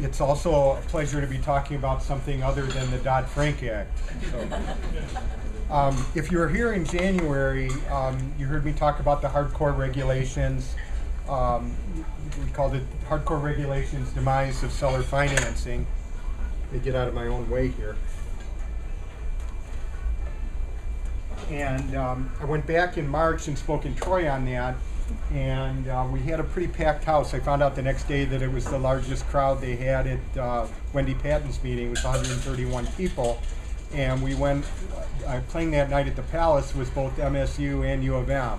it's also a pleasure to be talking about something other than the Dodd-Frank Act. So, if you were here in January, you heard me talk about the hardcore regulations. We called it Hardcore Regulations, Demise of Seller Financing. Let me get out of my own way here. And I went back in March and spoke in Troy on that, and we had a pretty packed house. I found out the next day that it was the largest crowd they had at Wendy Patton's meeting. It was 131 people, and we went playing that night at the Palace with both MSU and U of M.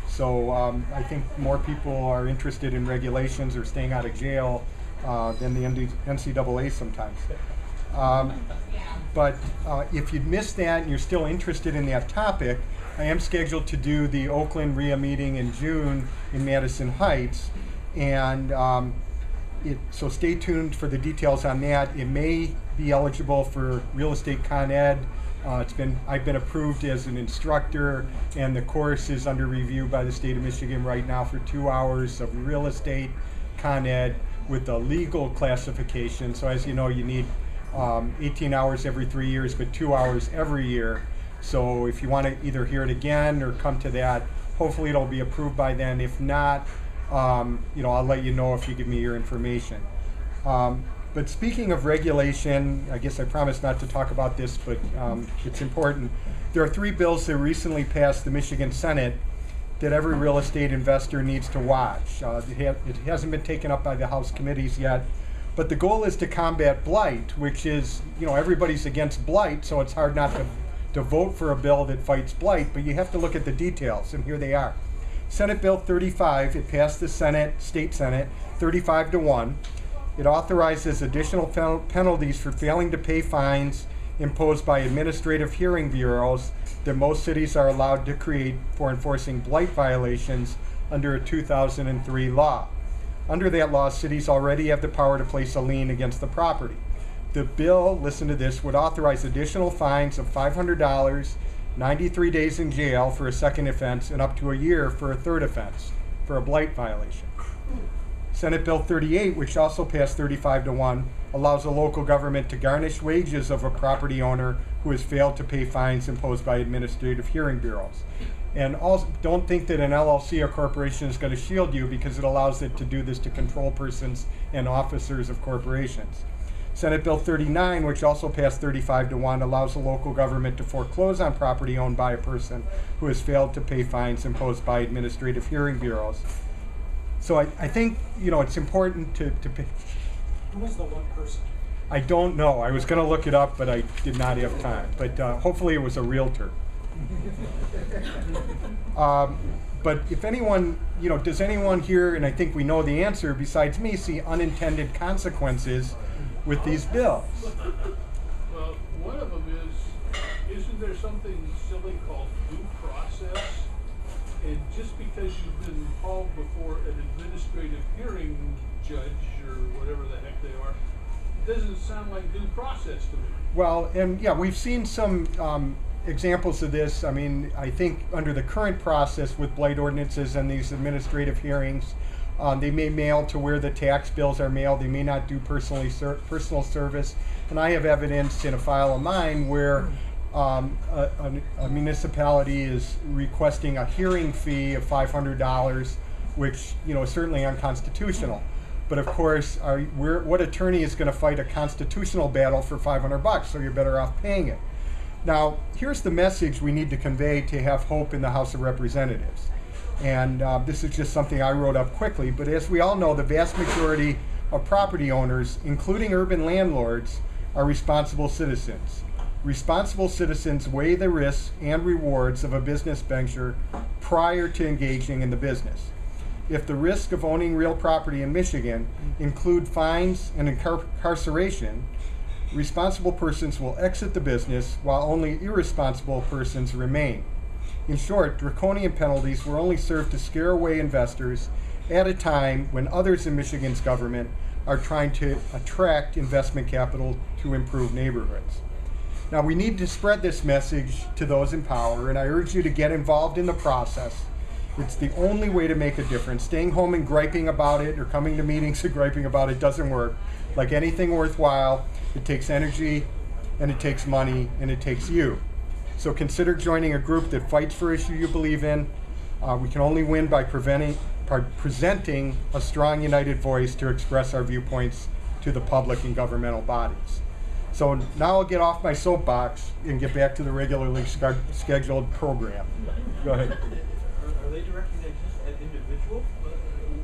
So I think more people are interested in regulations or staying out of jail than the NCAA sometimes. But if you'd missed that and you're still interested in that topic, I am scheduled to do the Oakland RIA meeting in June in Madison Heights, and so stay tuned for the details on that. It may be eligible for real estate Con Ed. I've been approved as an instructor, and the course is under review by the state of Michigan right now for 2 hours of real estate Con Ed with a legal classification. So as you know, you need 18 hours every 3 years, but 2 hours every year. So if you want to either hear it again or come to that, hopefully it'll be approved by then. If not, I'll let you know if you give me your information. But speaking of regulation, I guess I promised not to talk about this, but it's important. There are 3 bills that recently passed the Michigan Senate that every real estate investor needs to watch. It hasn't been taken up by the House committees yet, but the goal is to combat blight, which is, everybody's against blight, so it's hard not to vote for a bill that fights blight, but you have to look at the details, and here they are. Senate Bill 35, it passed the State Senate, 35-1. It authorizes additional penalties for failing to pay fines imposed by administrative hearing bureaus that most cities are allowed to create for enforcing blight violations under a 2003 law. Under that law, cities already have the power to place a lien against the property. The bill, listen to this, would authorize additional fines of $500, 93 days in jail for a second offense, and up to a year for a third offense, for a blight violation. Senate Bill 38, which also passed 35-1, allows a local government to garnish wages of a property owner who has failed to pay fines imposed by administrative hearing bureaus. And also, don't think that an LLC or corporation is going to shield you, because it allows it to do this to control persons and officers of corporations. Senate Bill 39, which also passed 35-1, allows a local government to foreclose on property owned by a person who has failed to pay fines imposed by administrative hearing bureaus. So I think, it's important to pay. Who was the one person? I don't know. I was going to look it up, but I did not have time. But hopefully it was a realtor. But if anyone, does anyone here, and I think we know the answer besides me, see unintended consequences with these bills? Well, one of them isn't there something silly called due process? And just because you've been called before an administrative hearing judge or whatever the heck they are, it doesn't sound like due process to me. Well, and yeah, we've seen some examples of this. I mean, I think under the current process with blight ordinances and these administrative hearings, they may mail to where the tax bills are mailed. They may not do personal service. And I have evidence in a file of mine where a municipality is requesting a hearing fee of $500, which is certainly unconstitutional. But of course, what attorney is going to fight a constitutional battle for $500? So you're better off paying it. Now, here's the message we need to convey to have hope in the House of Representatives. And this is just something I wrote up quickly, but as we all know, the vast majority of property owners, including urban landlords, are responsible citizens. Responsible citizens weigh the risks and rewards of a business venture prior to engaging in the business. If the risk of owning real property in Michigan include fines and incarceration, responsible persons will exit the business while only irresponsible persons remain. In short, draconian penalties will only serve to scare away investors at a time when others in Michigan's government are trying to attract investment capital to improve neighborhoods. Now, we need to spread this message to those in power, and I urge you to get involved in the process. It's the only way to make a difference. Staying home and griping about it or coming to meetings and griping about it doesn't work. Like anything worthwhile, it takes energy, and it takes money, and it takes you. So consider joining a group that fights for issues you believe in. We can only win by presenting a strong, united voice to express our viewpoints to the public and governmental bodies. So now I'll get off my soapbox and get back to the regularly scheduled program. Go ahead. Are they directing that just at individuals?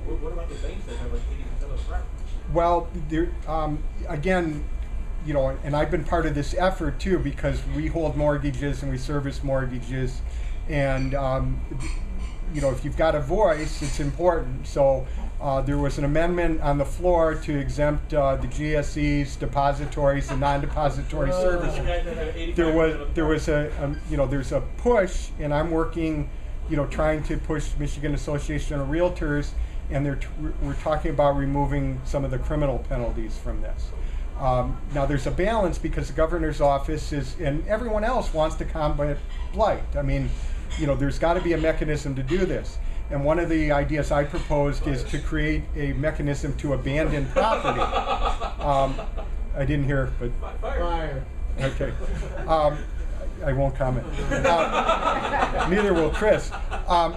What about the banks that have like 80% of the property? Well, there, again, you know, and I've been part of this effort too, because we hold mortgages and we service mortgages, and you know, if you've got a voice, it's important. So there was an amendment on the floor to exempt the GSEs, depositories, and non-depository services. There was a you know, there's a push, and I'm working, you know, trying to push Michigan Association of Realtors, and we're talking about removing some of the criminal penalties from this. Now there's a balance, because the governor's office and everyone else wants to combat blight. I mean, you know, there's got to be a mechanism to do this. And one of the ideas I proposed is to create a mechanism to abandon property. I didn't hear, but Fire. okay. I won't comment. Neither will Chris.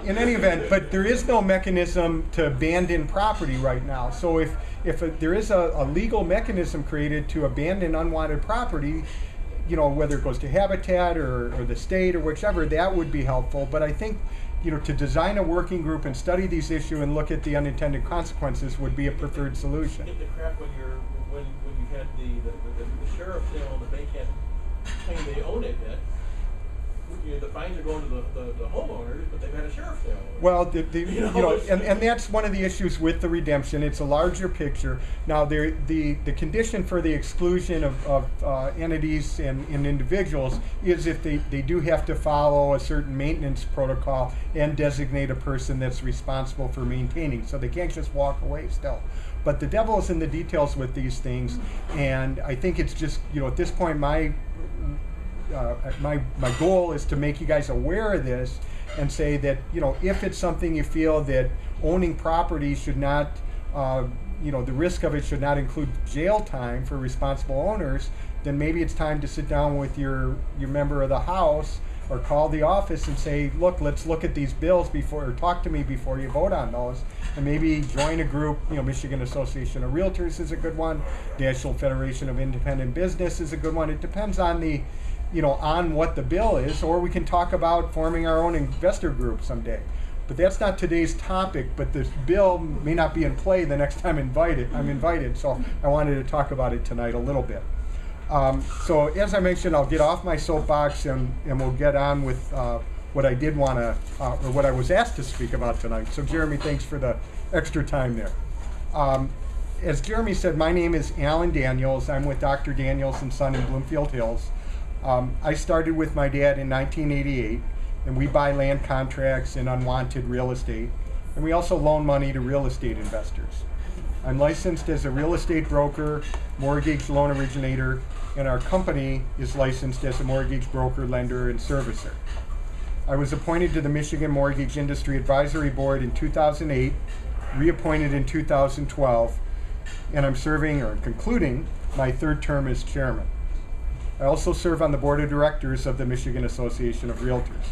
In any event, but there is no mechanism to abandon property right now. So if there is a legal mechanism created to abandon unwanted property, you know, whether it goes to Habitat or the state or whichever, that would be helpful. But I think, you know, to design a working group and study these issues and look at the unintended consequences would be a preferred solution. Get the crap when you had the sheriff sale and the bank hadn't claimed they own it yet. You know, the fines are going to the homeowners, but they've had a sheriff sale. Well, you know, and that's one of the issues with the redemption. It's a larger picture. Now, the condition for the exclusion of entities and individuals is if they do have to follow a certain maintenance protocol and designate a person that's responsible for maintaining. So they can't just walk away still. But the devil is in the details with these things, and I think it's just, you know, at this point, my goal is to make you guys aware of this and say that, you know, if it's something you feel that owning property should not, you know, the risk of it should not include jail time for responsible owners, then maybe it's time to sit down with your member of the House or call the office and say, look, let's look at these bills before, or talk to me before you vote on those, and maybe join a group. You know, Michigan Association of Realtors is a good one. National Federation of Independent Business is a good one. It depends on the, you know, on what the bill is, or we can talk about forming our own investor group someday. But that's not today's topic, but the bill may not be in play the next time I'm invited, so I wanted to talk about it tonight a little bit. So as I mentioned, I'll get off my soapbox and we'll get on with what I did want to, or what I was asked to speak about tonight. So Jeremy, thanks for the extra time there. As Jeremy said, my name is Allan Daniels. I'm with Dr. Daniels and Son in Bloomfield Hills. I started with my dad in 1988, and we buy land contracts and unwanted real estate, and we also loan money to real estate investors. I'm licensed as a real estate broker, mortgage loan originator, and our company is licensed as a mortgage broker, lender, and servicer. I was appointed to the Michigan Mortgage Industry Advisory Board in 2008, reappointed in 2012, and I'm serving or concluding my third term as chairman. I also serve on the board of directors of the Michigan Association of Realtors.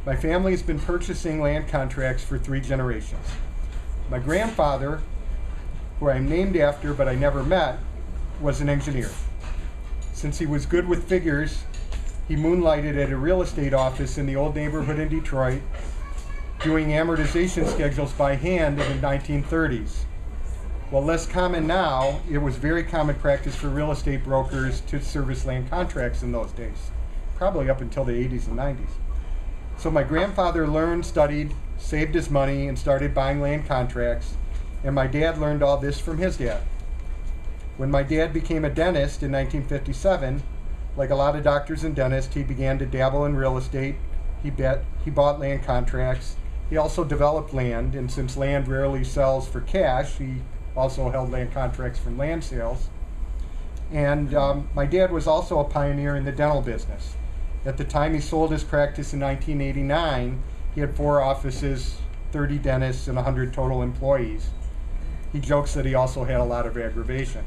My family has been purchasing land contracts for 3 generations. My grandfather, who I'm named after but I never met, was an engineer. Since he was good with figures, he moonlighted at a real estate office in the old neighborhood in Detroit, doing amortization schedules by hand in the 1930s. While less common now, it was very common practice for real estate brokers to service land contracts in those days, probably up until the 80s and 90s. So my grandfather learned, studied, saved his money, and started buying land contracts, and my dad learned all this from his dad. When my dad became a dentist in 1957, like a lot of doctors and dentists, he began to dabble in real estate. He bought land contracts. He also developed land, and since land rarely sells for cash, he also held land contracts from land sales. And my dad was also a pioneer in the dental business. At the time he sold his practice in 1989, he had 4 offices, 30 dentists, and 100 total employees. He jokes that he also had a lot of aggravation.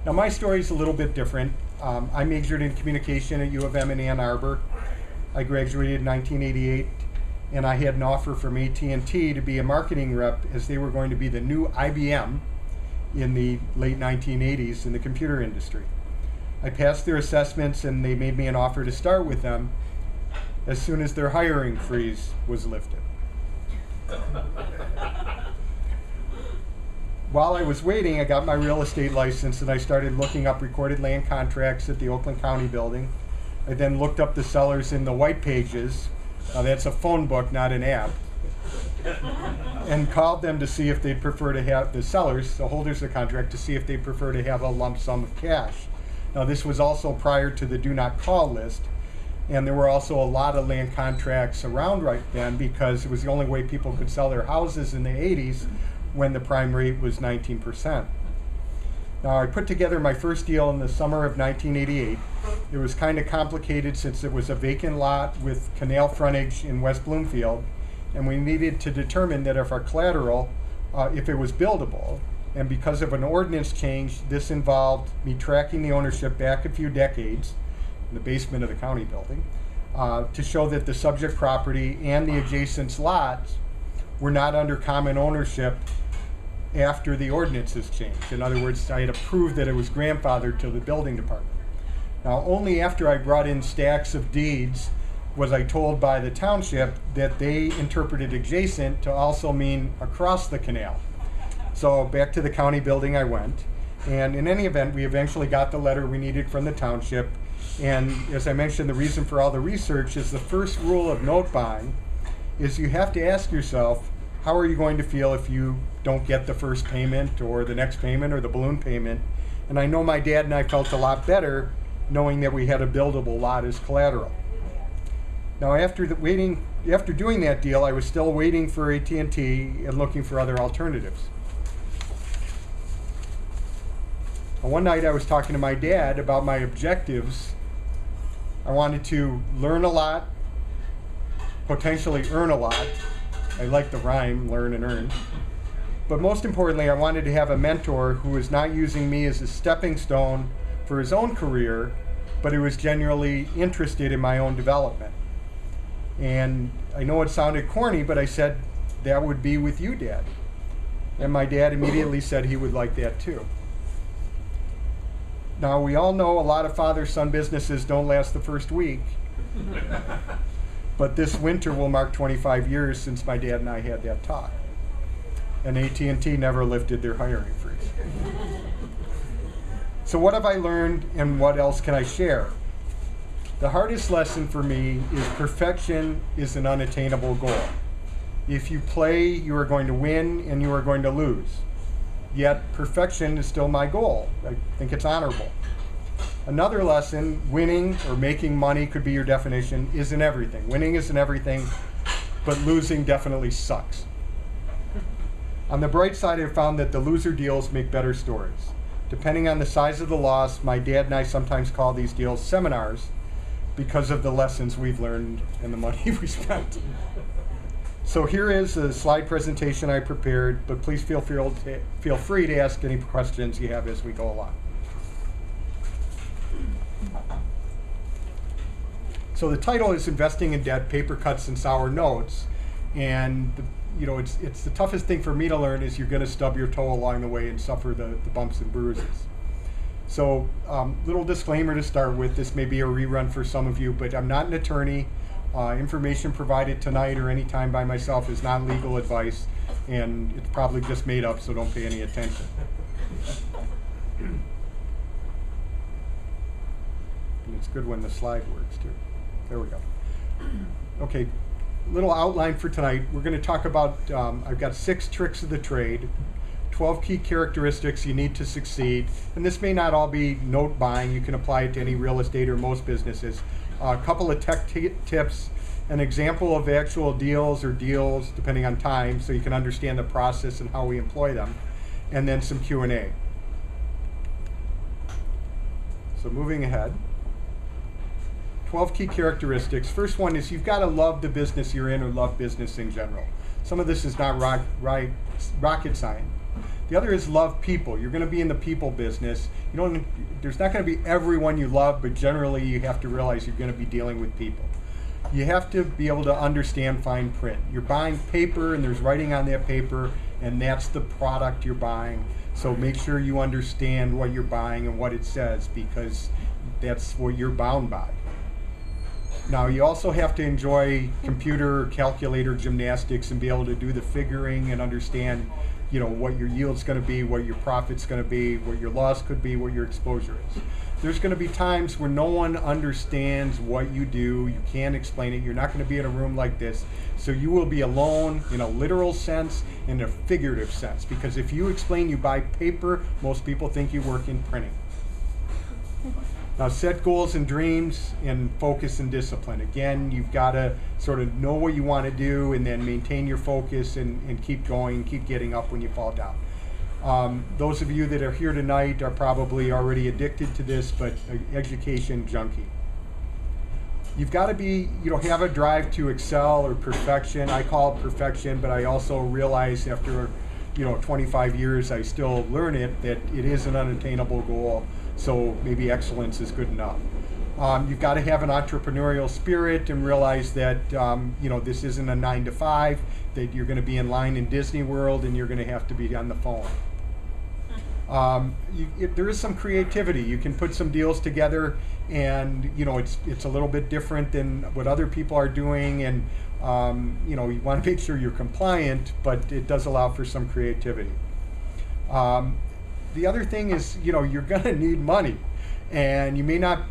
Now my story is a little bit different. I majored in communication at U of M in Ann Arbor. I graduated in 1988, and I had an offer from AT&T to be a marketing rep, as they were going to be the new IBM in the late 1980s in the computer industry. I passed their assessments, and they made me an offer to start with them as soon as their hiring freeze was lifted. While I was waiting, I got my real estate license, and I started looking up recorded land contracts at the Oakland County building. I then looked up the sellers in the white pages. That's a phone book, not an app. And called them to see if they'd prefer to have, the sellers, the holders of the contract, to see if they'd prefer to have a lump sum of cash. Now this was also prior to the do not call list, and there were also a lot of land contracts around right then, because it was the only way people could sell their houses in the 80s when the prime rate was 19%. Now I put together my first deal in the summer of 1988. It was kind of complicated since it was a vacant lot with canal frontage in West Bloomfield, and we needed to determine that if our collateral, if it was buildable, and because of an ordinance change, this involved me tracking the ownership back a few decades in the basement of the county building to show that the subject property and the adjacent lots were not under common ownership after the ordinances changed. In other words, I had to prove that it was grandfathered to the building department. Now, only after I brought in stacks of deeds was I told by the township that they interpreted adjacent to also mean across the canal. So back to the county building I went, and in any event, we eventually got the letter we needed from the township. And as I mentioned, the reason for all the research is the first rule of note buying is you have to ask yourself, how are you going to feel if you don't get the first payment or the next payment or the balloon payment? And I know my dad and I felt a lot better knowing that we had a buildable lot as collateral. Now after doing that deal, I was still waiting for AT&T and looking for other alternatives. And one night I was talking to my dad about my objectives. I wanted to learn a lot, potentially earn a lot. I like the rhyme, learn and earn. But most importantly, I wanted to have a mentor who was not using me as a stepping stone for his own career, but who was genuinely interested in my own development. And I know it sounded corny, but I said, that would be with you, Dad. And my dad immediately said he would like that too. Now, we all know a lot of father-son businesses don't last the first week. But this winter will mark 25 years since my dad and I had that talk. And AT&T never lifted their hiring freeze. So what have I learned, and what else can I share? The hardest lesson for me is perfection is an unattainable goal. If you play, you are going to win and you are going to lose. Yet perfection is still my goal. I think it's honorable. Another lesson, winning or making money could be your definition, isn't everything. Winning isn't everything, but losing definitely sucks. On the bright side, I found that the loser deals make better stories. Depending on the size of the loss, my dad and I sometimes call these deals seminars because of the lessons we've learned and the money we spent. So here is a slide presentation I prepared, but please feel free to ask any questions you have as we go along. So the title is Investing in Debt, PaperCuts and Sour Notes. And it's the toughest thing for me to learn is you're going to stub your toe along the way and suffer the bumps and bruises. So little disclaimer to start with, this may be a rerun for some of you, but I'm not an attorney. Information provided tonight or any time by myself is not legal advice, and it's probably just made up, so don't pay any attention. And it's good when the slide works too. There we go. Okay, little outline for tonight. We're going to talk about, I've got 6 tricks of the trade, 12 key characteristics you need to succeed. And this may not all be note buying. You can apply it to any real estate or most businesses. A couple of tech tips, an example of actual deals or deals depending on time so you can understand the process and how we employ them, and then some Q&A. So moving ahead. 12 key characteristics. First one is you've got to love the business you're in or love business in general. Some of this is not rocket science. The other is love people. You're going to be in the people business. There's not going to be everyone you love, but generally you have to realize you're going to be dealing with people. You have to be able to understand fine print. You're buying paper and there's writing on that paper, and that's the product you're buying. So make sure you understand what you're buying and what it says, because that's what you're bound by. Now, you also have to enjoy computer calculator gymnastics and be able to do the figuring and understand, what your yield's going to be, what your profit's going to be, what your loss could be, what your exposure is. There's going to be times where no one understands what you do. You can't explain it. You're not going to be in a room like this. So you will be alone in a literal sense and a figurative sense. Because if you explain you buy paper, most people think you work in printing. Now, set goals and dreams and focus and discipline. Again, you've got to sort of know what you want to do and then maintain your focus and keep going, keep getting up when you fall down. Those of you that are here tonight are probably already addicted to this, but education junkie. You've got to be, have a drive to excel or perfection. I call it perfection, but I also realize after, 25 years, I still learn it, that it is an unattainable goal. So maybe excellence is good enough. You've got to have an entrepreneurial spirit and realize that this isn't a 9 to 5, that you're going to be in line in Disney World and you're going to have to be on the phone. There is some creativity. You can put some deals together, and it's a little bit different than what other people are doing, and you want to make sure you're compliant, but it does allow for some creativity. The other thing is, you're going to need money, and you may not,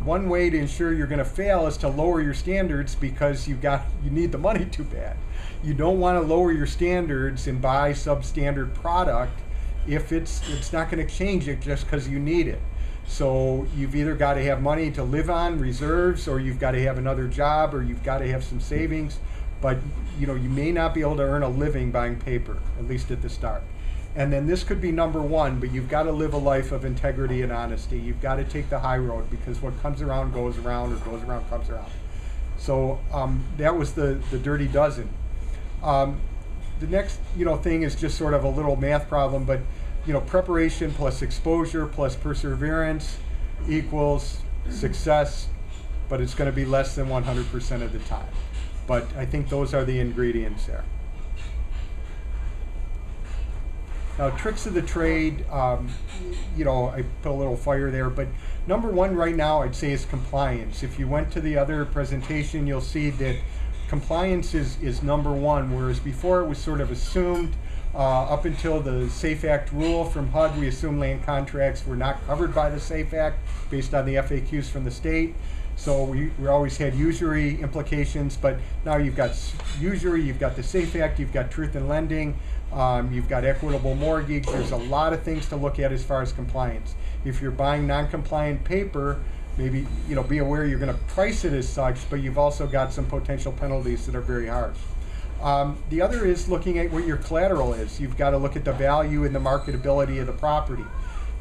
one way to ensure you're going to fail is to lower your standards, because you need the money too bad. You don't want to lower your standards and buy substandard product if it's not going to change it just because you need it. So you've either got to have money to live on, reserves, or you've got to have another job, or you've got to have some savings, but you may not be able to earn a living buying paper, at least at the start. And then this could be number one, but you've got to live a life of integrity and honesty. You've got to take the high road, because what comes around goes around, or goes around comes around. So that was the dirty dozen. The next thing is just sort of a little math problem, but preparation plus exposure plus perseverance equals success, but it's going to be less than 100% of the time. But I think those are the ingredients there. Now, tricks of the trade, I put a little fire there, but number one right now I'd say is compliance. If you went to the other presentation, you'll see that compliance is number one, whereas before it was sort of assumed, up until the SAFE Act rule from HUD, we assumed land contracts were not covered by the SAFE Act based on the FAQs from the state. So we always had usury implications, but now you've got usury, you've got the SAFE Act, you've got truth in lending, you've got equitable mortgage. There's a lot of things to look at as far as compliance. If you're buying non-compliant paper, maybe be aware you're going to price it as such, but you've also got some potential penalties that are very harsh. The other is looking at what your collateral is. You've got to look at the value and the marketability of the property.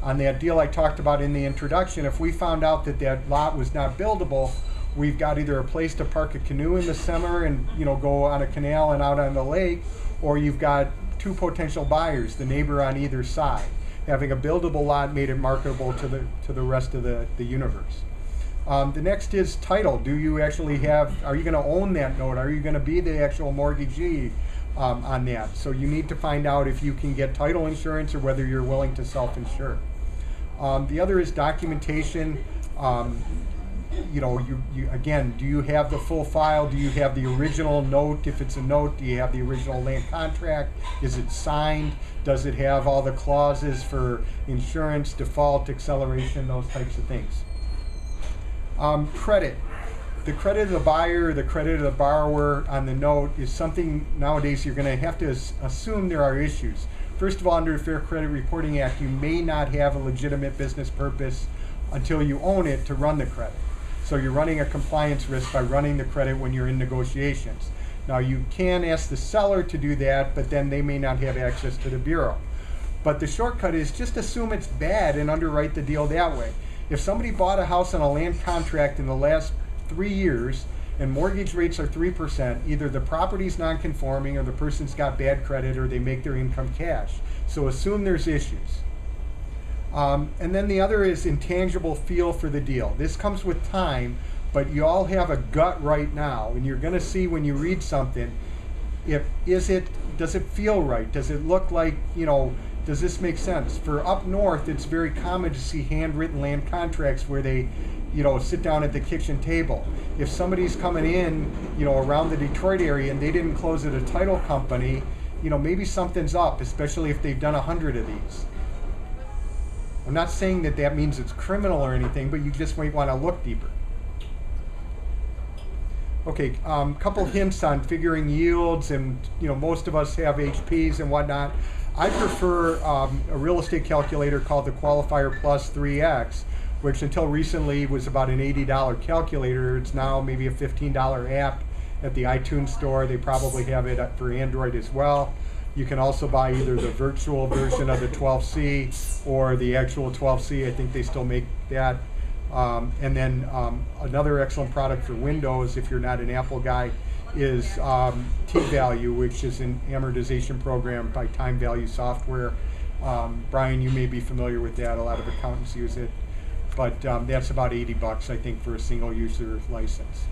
On that deal I talked about in the introduction, if we found out that that lot was not buildable, we've got either a place to park a canoe in the summer and go on a canal and out on the lake, or you've got two potential buyers, the neighbor on either side. Having a buildable lot made it marketable to the rest of the universe. The next is title. Do you actually are you going to own that note? Are you going to be the actual mortgagee on that? So you need to find out if you can get title insurance or whether you're willing to self-insure. The other is documentation. Again, do you have the full file? Do you have the original note? If it's a note, do you have the original land contract? Is it signed? Does it have all the clauses for insurance, default, acceleration, those types of things? Credit. The credit of the buyer, the credit of the borrower on the note is something nowadays you're going to have to assume there are issues. First of all, under the Fair Credit Reporting Act, you may not have a legitimate business purpose until you own it to run the credit. So you're running a compliance risk by running the credit when you're in negotiations. Now, you can ask the seller to do that, but then they may not have access to the bureau. But the shortcut is just assume it's bad and underwrite the deal that way. If somebody bought a house on a land contract in the last 3 years and mortgage rates are 3%, either the property's non-conforming or the person's got bad credit or they make their income cash. So assume there's issues. And then the other is intangible feel for the deal. This comes with time, but you all have a gut right now, and you're going to see when you read something, does it feel right? Does it look like, does this make sense? For up north, it's very common to see handwritten land contracts where they, sit down at the kitchen table. If somebody's coming in, around the Detroit area and they didn't close at a title company, maybe something's up, especially if they've done 100 of these. I'm not saying that means it's criminal or anything, but you just might want to look deeper. Okay, couple hints on figuring yields, and most of us have HPs and whatnot. I prefer a real estate calculator called the Qualifier Plus 3X, which until recently was about an $80 calculator. It's now maybe a $15 app at the iTunes store. They probably have it for Android as well. You can also buy either the virtual version of the 12C or the actual 12C. I think they still make that. And then another excellent product for Windows, if you're not an Apple guy, is T-Value, which is an amortization program by Time Value Software. Brian, you may be familiar with that. A lot of accountants use it. But that's about $80, I think, for a single user license.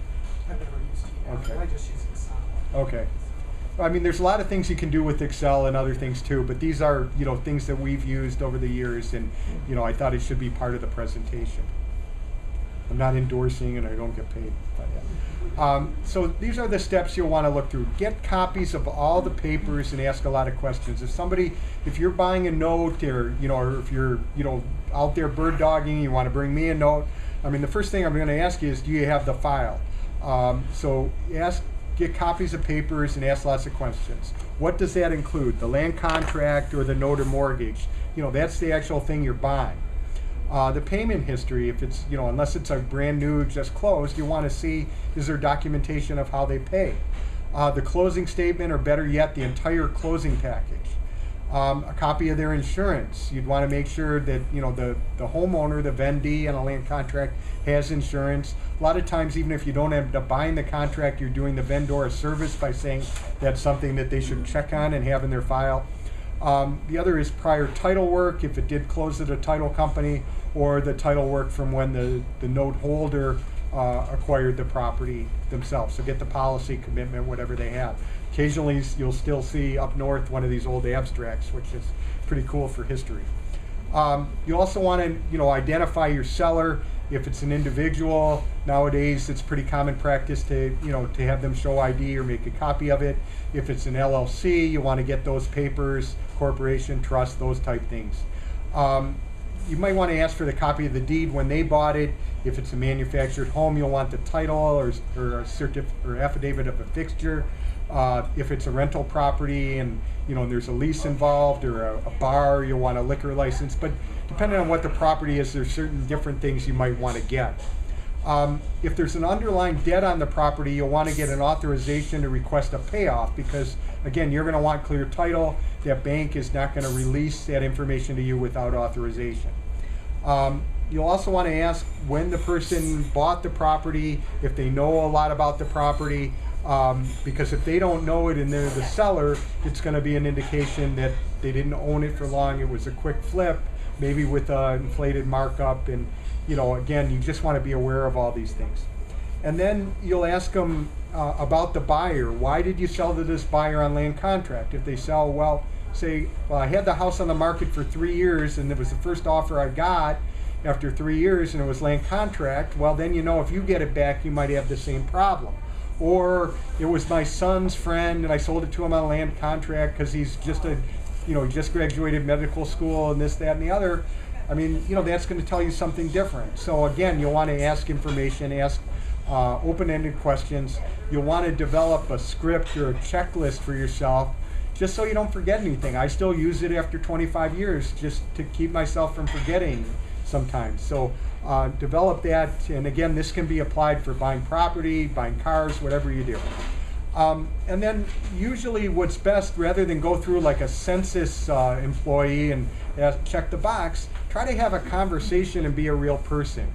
I've never used it. Okay. I just use Excel. Okay. I mean, there's a lot of things you can do with Excel and other things too, but these are, things that we've used over the years, and, I thought it should be part of the presentation. I'm not endorsing and I don't get paid. But yeah. So these are the steps you'll want to look through. Get copies of all the papers and ask a lot of questions. If you're buying a note or if you're, out there bird dogging, you want to bring me a note, the first thing I'm going to ask you is, do you have the file? So get copies of papers and ask lots of questions. What does that include? The land contract or the note or mortgage? That's the actual thing you're buying. The payment history, if it's, unless it's a brand new, just closed, you want to see, is there documentation of how they pay? The closing statement, or better yet, the entire closing package. A copy of their insurance. You'd want to make sure that, the homeowner, the vendee on a land contract has insurance. A lot of times, even if you don't end up buying the contract, you're doing the vendor a service by saying that's something that they should check on and have in their file. The other is prior title work, if it did close at a title company, or the title work from when the note holder acquired the property themselves. So get the policy commitment, whatever they have. Occasionally you'll still see up north one of these old abstracts, which is pretty cool for history. You also want to identify your seller. If it's an individual, nowadays it's pretty common practice to have them show ID or make a copy of it. If it's an LLC, you want to get those papers, corporation, trust, those type things. You might want to ask for the copy of the deed when they bought it. If it's a manufactured home, you'll want the title or a affidavit of a fixture. If it's a rental property and there's a lease involved, or a bar, you'll want a liquor license. But depending on what the property is, there's certain different things you might want to get. If there's an underlying debt on the property, you'll want to get an authorization to request a payoff, because again, you're going to want clear title. That bank is not going to release that information to you without authorization. You'll also want to ask when the person bought the property, if they know a lot about the property, because if they don't know it and they're the seller, it's going to be an indication that they didn't own it for long. It was a quick flip, maybe with an inflated markup, and again, you just want to be aware of all these things. And then you'll ask them about the buyer. Why did you sell to this buyer on land contract? If they sell, say, I had the house on the market for 3 years and it was the first offer I got after 3 years and it was land contract, well then if you get it back, you might have the same problem. Or it was my son's friend and I sold it to him on a land contract because he's just he just graduated medical school and this, that, and the other. That's going to tell you something different. So again, you'll want to ask information, ask open-ended questions. You'll want to develop a script or a checklist for yourself, just so you don't forget anything. I still use it after 25 years just to keep myself from forgetting sometimes. So develop that, and again, this can be applied for buying property, buying cars, whatever you do. And then usually what's best, rather than go through like a census employee and check the box, try to have a conversation and be a real person.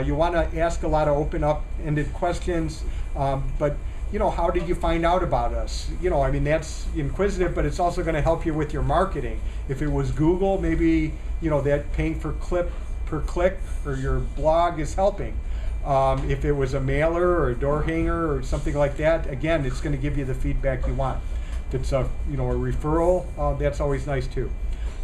You want to ask a lot of open-ended questions, but how did you find out about us? I mean, that's inquisitive, but it's also going to help you with your marketing. If it was Google, maybe, that paying per click for your blog is helping. If it was a mailer or a door hanger or something like that, again, it's going to give you the feedback you want. If it's a referral, that's always nice too.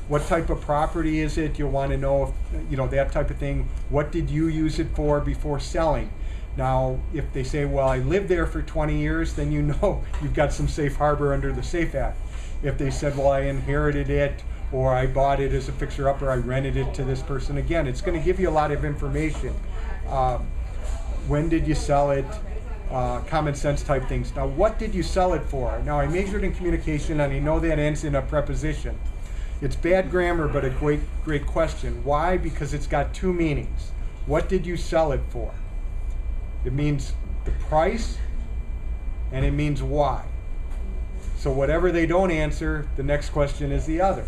What type of property is it? You'll want to know if, that type of thing. What did you use it for before selling? Now, if they say, well, I lived there for 20 years, then you've got some safe harbor under the SAFE Act. If they said, well, I inherited it, or I bought it as a fixer-upper, I rented it to this person, again, it's going to give you a lot of information. When did you sell it? Common sense type things. Now, what did you sell it for? Now, I majored in communication, and I know that ends in a preposition. It's bad grammar, but a great question. Why? Because it's got two meanings. What did you sell it for? It means the price, and it means why. So whatever they don't answer, the next question is the other.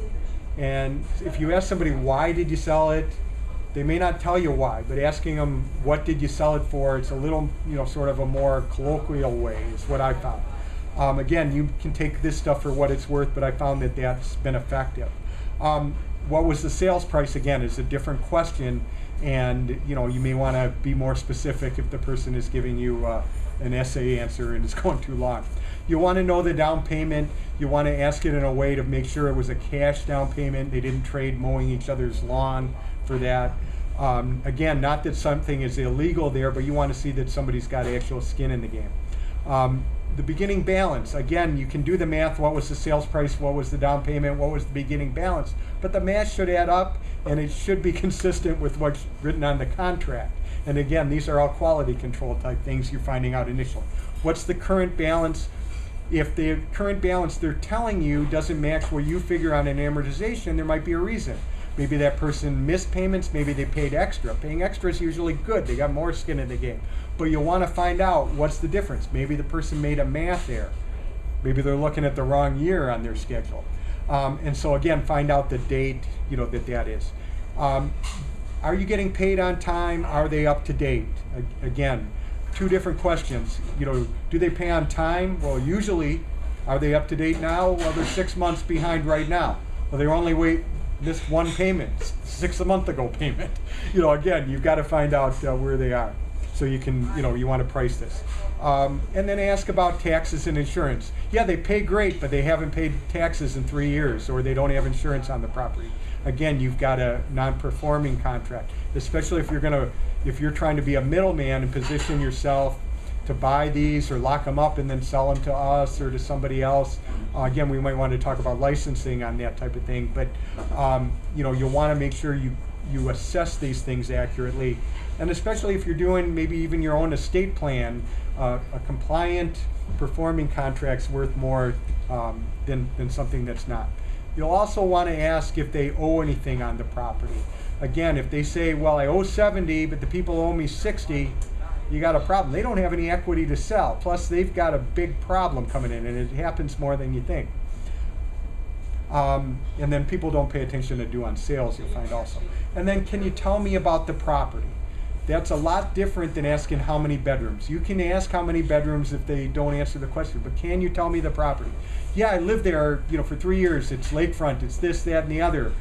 And if you ask somebody, why did you sell it? They may not tell you why, but asking them, what did you sell it for? It's a little, sort of a more colloquial way is what I found. Again, you can take this stuff for what it's worth, but I found that that's been effective. What was the sales price? Again, is a different question. And you may want to be more specific if the person is giving you an essay answer and it's going too long. You want to know the down payment. You want to ask it in a way to make sure it was a cash down payment. They didn't trade mowing each other's lawn for that. Again, not that something is illegal there, but you want to see that somebody's got actual skin in the game. The beginning balance, again, you can do the math. What was the sales price? What was the down payment? What was the beginning balance? But the math should add up, and it should be consistent with what's written on the contract. And again, these are all quality control type things you're finding out initially. What's the current balance? If the current balance they're telling you doesn't match what you figure on an amortization, there might be a reason. Maybe that person missed payments, maybe they paid extra. Paying extra is usually good, they got more skin in the game. But you'll want to find out what's the difference. Maybe the person made a math error. Maybe they're looking at the wrong year on their schedule. And so again, find out the date, that is. Are you getting paid on time? Are they up to date? Again, two different questions. Do they pay on time? Well, usually, are they up to date now? Well, they're 6 months behind right now. Well, they're only missed one payment, 6 months ago payment. Again, you've got to find out where they are. So you can, you want to price this. And then ask about taxes and insurance. Yeah, they pay great, but they haven't paid taxes in 3 years, or they don't have insurance on the property. Again, you've got a non-performing contract, especially if you're trying to be a middleman and position yourself to buy these or lock them up and then sell them to us or to somebody else. Again, we might want to talk about licensing on that type of thing, but you'll want to make sure you assess these things accurately. And especially if you're doing maybe even your own estate plan, a compliant performing contract's worth more than something that's not. You'll also want to ask if they owe anything on the property. Again, if they say, well, I owe 70, but the people owe me 60, you got a problem. They don't have any equity to sell. Plus, they've got a big problem coming in, and it happens more than you think. And then people don't pay attention to due on sales, you'll find also. And then, can you tell me about the property? That's a lot different than asking how many bedrooms. You can ask how many bedrooms if they don't answer the question, but can you tell me the property? Yeah, I lived there, for 3 years. It's lakefront. It's this, that, and the other.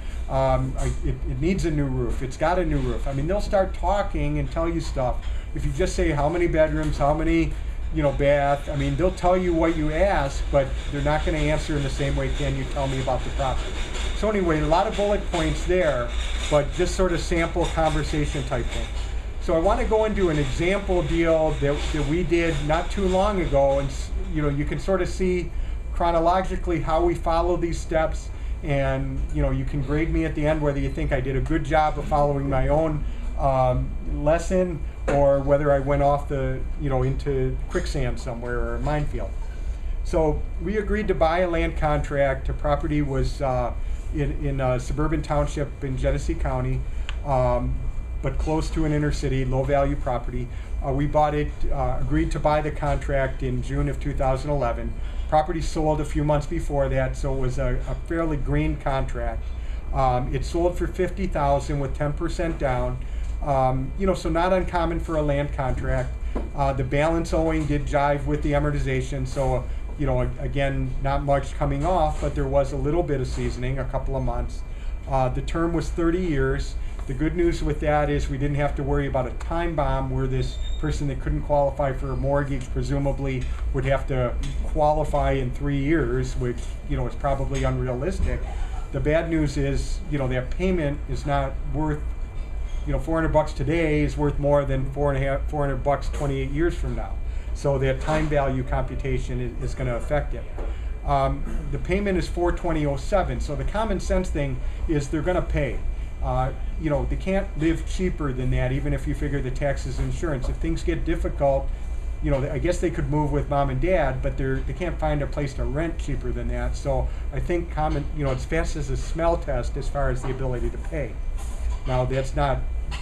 It needs a new roof. It's got a new roof. I mean, they'll start talking and tell you stuff. If you just say how many bedrooms, how many, bath. I mean, they'll tell you what you ask, but they're not going to answer in the same way. Can you tell me about the property? So anyway, a lot of bullet points there, but just sort of sample conversation type thing. So I want to go into an example deal that we did not too long ago, and you can sort of see chronologically how we follow these steps, and you can grade me at the end whether you think I did a good job of following my own lesson, or whether I went off into quicksand somewhere or a minefield. So we agreed to buy a land contract. The property was in a suburban township in Genesee County, but close to an inner city, low value property. We bought it, agreed to buy the contract in June of 2011. Property sold a few months before that, so it was a fairly green contract. It sold for $50,000 with 10% down. So not uncommon for a land contract. The balance owing did jive with the amortization, so again, not much coming off, but there was a little bit of seasoning, a couple of months. The term was 30 years. The good news with that is we didn't have to worry about a time bomb where this person that couldn't qualify for a mortgage presumably would have to qualify in 3 years, which is probably unrealistic. The bad news is that payment is not worth $400 today is worth more than $400 28 years from now. So that time value computation is going to affect it. The payment is $420.07. So the common sense thing is they're going to pay. They can't live cheaper than that, even if you figure the taxes and insurance. If things get difficult, I guess they could move with mom and dad, but they can't find a place to rent cheaper than that. So I think it's fast as a smell test as far as the ability to pay. Now that's not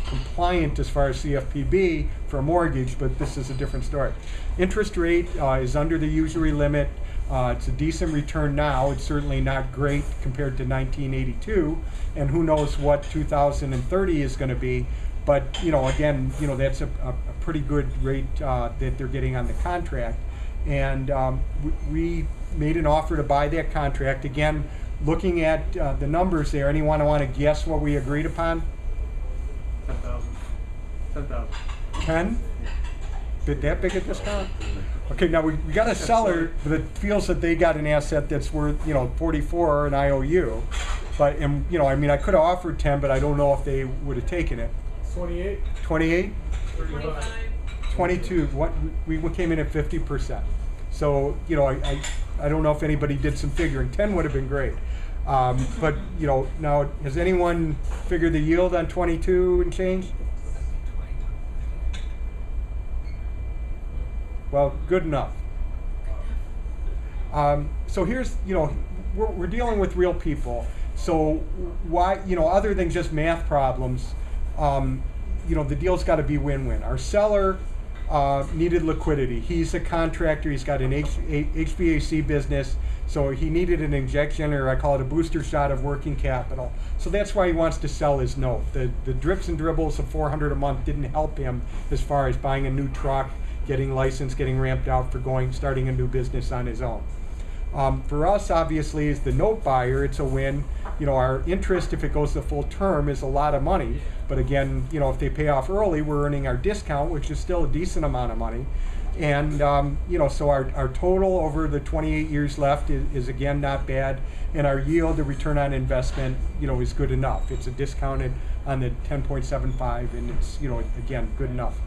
compliant as far as CFPB for a mortgage, but this is a different story. Interest rate is under the usury limit. It's a decent return now. It's certainly not great compared to 1982, and who knows what 2030 is going to be. But again, that's a pretty good rate that they're getting on the contract. And we made an offer to buy that contract. Again, looking at the numbers there, anyone want to guess what we agreed upon? 10,000. 10? Bit that big a discount? Okay, now we got a seller that feels that they got an asset that's worth 44 an IOU, but I could have offered 10, but I don't know if they would have taken it. 28. 28? 35. 22. What we came in at 50%. So I don't know if anybody did some figuring. 10 would have been great. But now has anyone figured the yield on 22 and change? Well, good enough. So here's, we're dealing with real people. So why, other than just math problems, the deal's got to be win-win. Our seller needed liquidity. He's a contractor. He's got an HVAC business. So he needed an injection, or I call it a booster shot of working capital. So that's why he wants to sell his note. The drips and dribbles of $400 a month didn't help him as far as buying a new truck, getting licensed, getting ramped out for starting a new business on his own. For us, obviously, as the note buyer, it's a win. Our interest, if it goes the full term, is a lot of money. But again, if they pay off early, we're earning our discount, which is still a decent amount of money. And so our total over the 28 years left is again not bad. And our yield, the return on investment, is good enough. It's a discounted on the 10.75, and it's again good enough.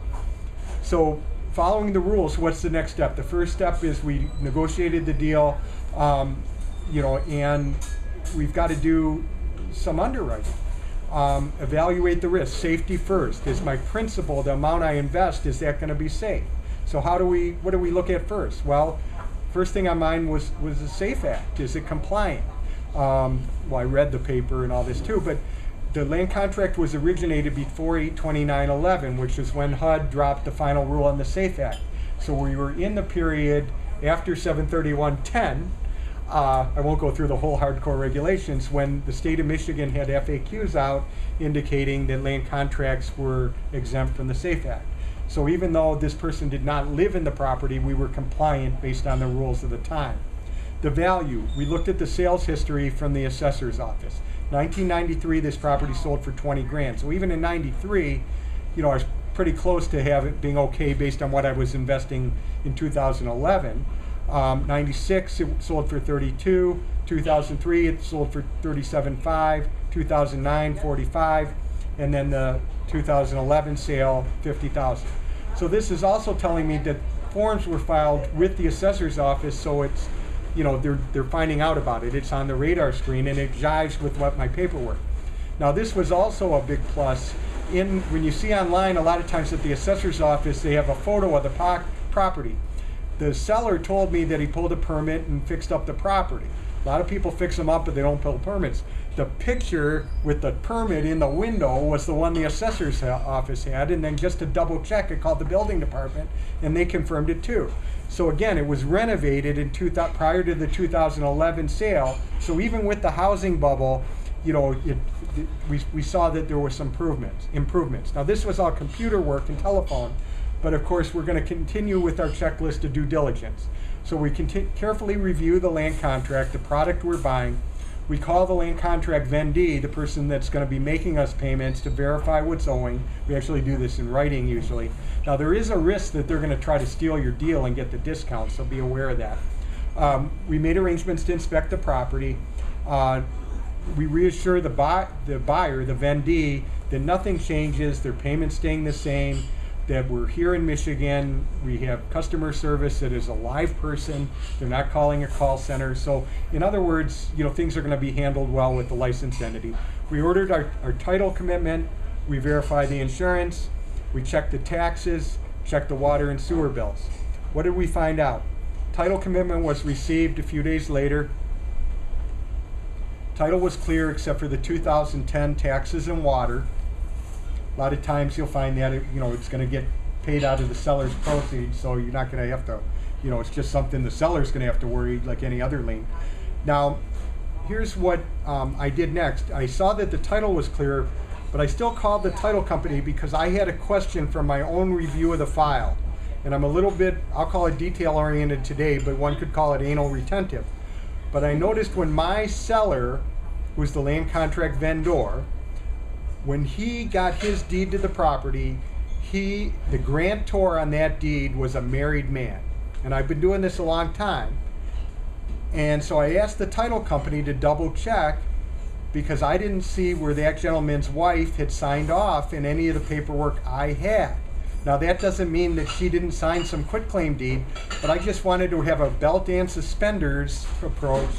So following the rules, what's the next step? The first step is we negotiated the deal, and we've got to do some underwriting. Evaluate the risk. Safety first. Is my principal, the amount I invest, is that going to be safe? So what do we look at first? Well, first thing on mine was the SAFE Act. Is it compliant? I read the paper and all this too, but the land contract was originated before 8/29/11, which is when HUD dropped the final rule on the SAFE Act. So we were in the period after 7/31/10. I won't go through the whole hardcore regulations, when the state of Michigan had FAQs out indicating that land contracts were exempt from the SAFE Act. So even though this person did not live in the property, we were compliant based on the rules of the time. The value, we looked at the sales history from the assessor's office. 1993, this property sold for 20 grand. So even in 93, I was pretty close to have it being okay based on what I was investing in 2011. 96, it sold for 32. 2003, it sold for 37.5. 2009, 45. And then the 2011 sale, 50,000. So this is also telling me that forms were filed with the assessor's office, so it's, they're finding out about it. It's on the radar screen, and it jives with what my paperwork. Now this was also a big plus. When you see online, a lot of times at the assessor's office, they have a photo of the property. The seller told me that he pulled a permit and fixed up the property. A lot of people fix them up, but they don't pull permits. The picture with the permit in the window was the one the assessor's office had, and then just to double check, I called the building department, and they confirmed it too. So again, it was renovated prior to the 2011 sale. So even with the housing bubble, we saw that there were some improvements. Now this was all computer work and telephone, but of course we're going to continue with our checklist of due diligence. So we carefully review the land contract, the product we're buying. We call the land contract vendee, the person that's going to be making us payments, to verify what's owing. We actually do this in writing usually. Now there is a risk that they're going to try to steal your deal and get the discount, so be aware of that. We made arrangements to inspect the property. We reassure the buyer, the vendee, that nothing changes, their payment's staying the same, that we're here in Michigan, we have customer service that is a live person, they're not calling a call center. So in other words, things are going to be handled well with the licensed entity. We ordered our title commitment, we verify the insurance, we check the taxes, check the water and sewer bills. What did we find out? Title commitment was received a few days later. Title was clear except for the 2010 taxes and water. A lot of times you'll find that it's going to get paid out of the seller's proceeds, so you're not going to have to, it's just something the seller's going to have to worry like any other lien. Now, here's what I did next. I saw that the title was clear, but I still called the title company because I had a question from my own review of the file. And I'm a little bit, I'll call it detail-oriented today, but one could call it anal retentive. But I noticed when my seller, who's the land contract vendor, when he got his deed to the property, the grantor on that deed was a married man. And I've been doing this a long time. And so I asked the title company to double check because I didn't see where that gentleman's wife had signed off in any of the paperwork I had. Now that doesn't mean that she didn't sign some quitclaim deed, but I just wanted to have a belt and suspenders approach.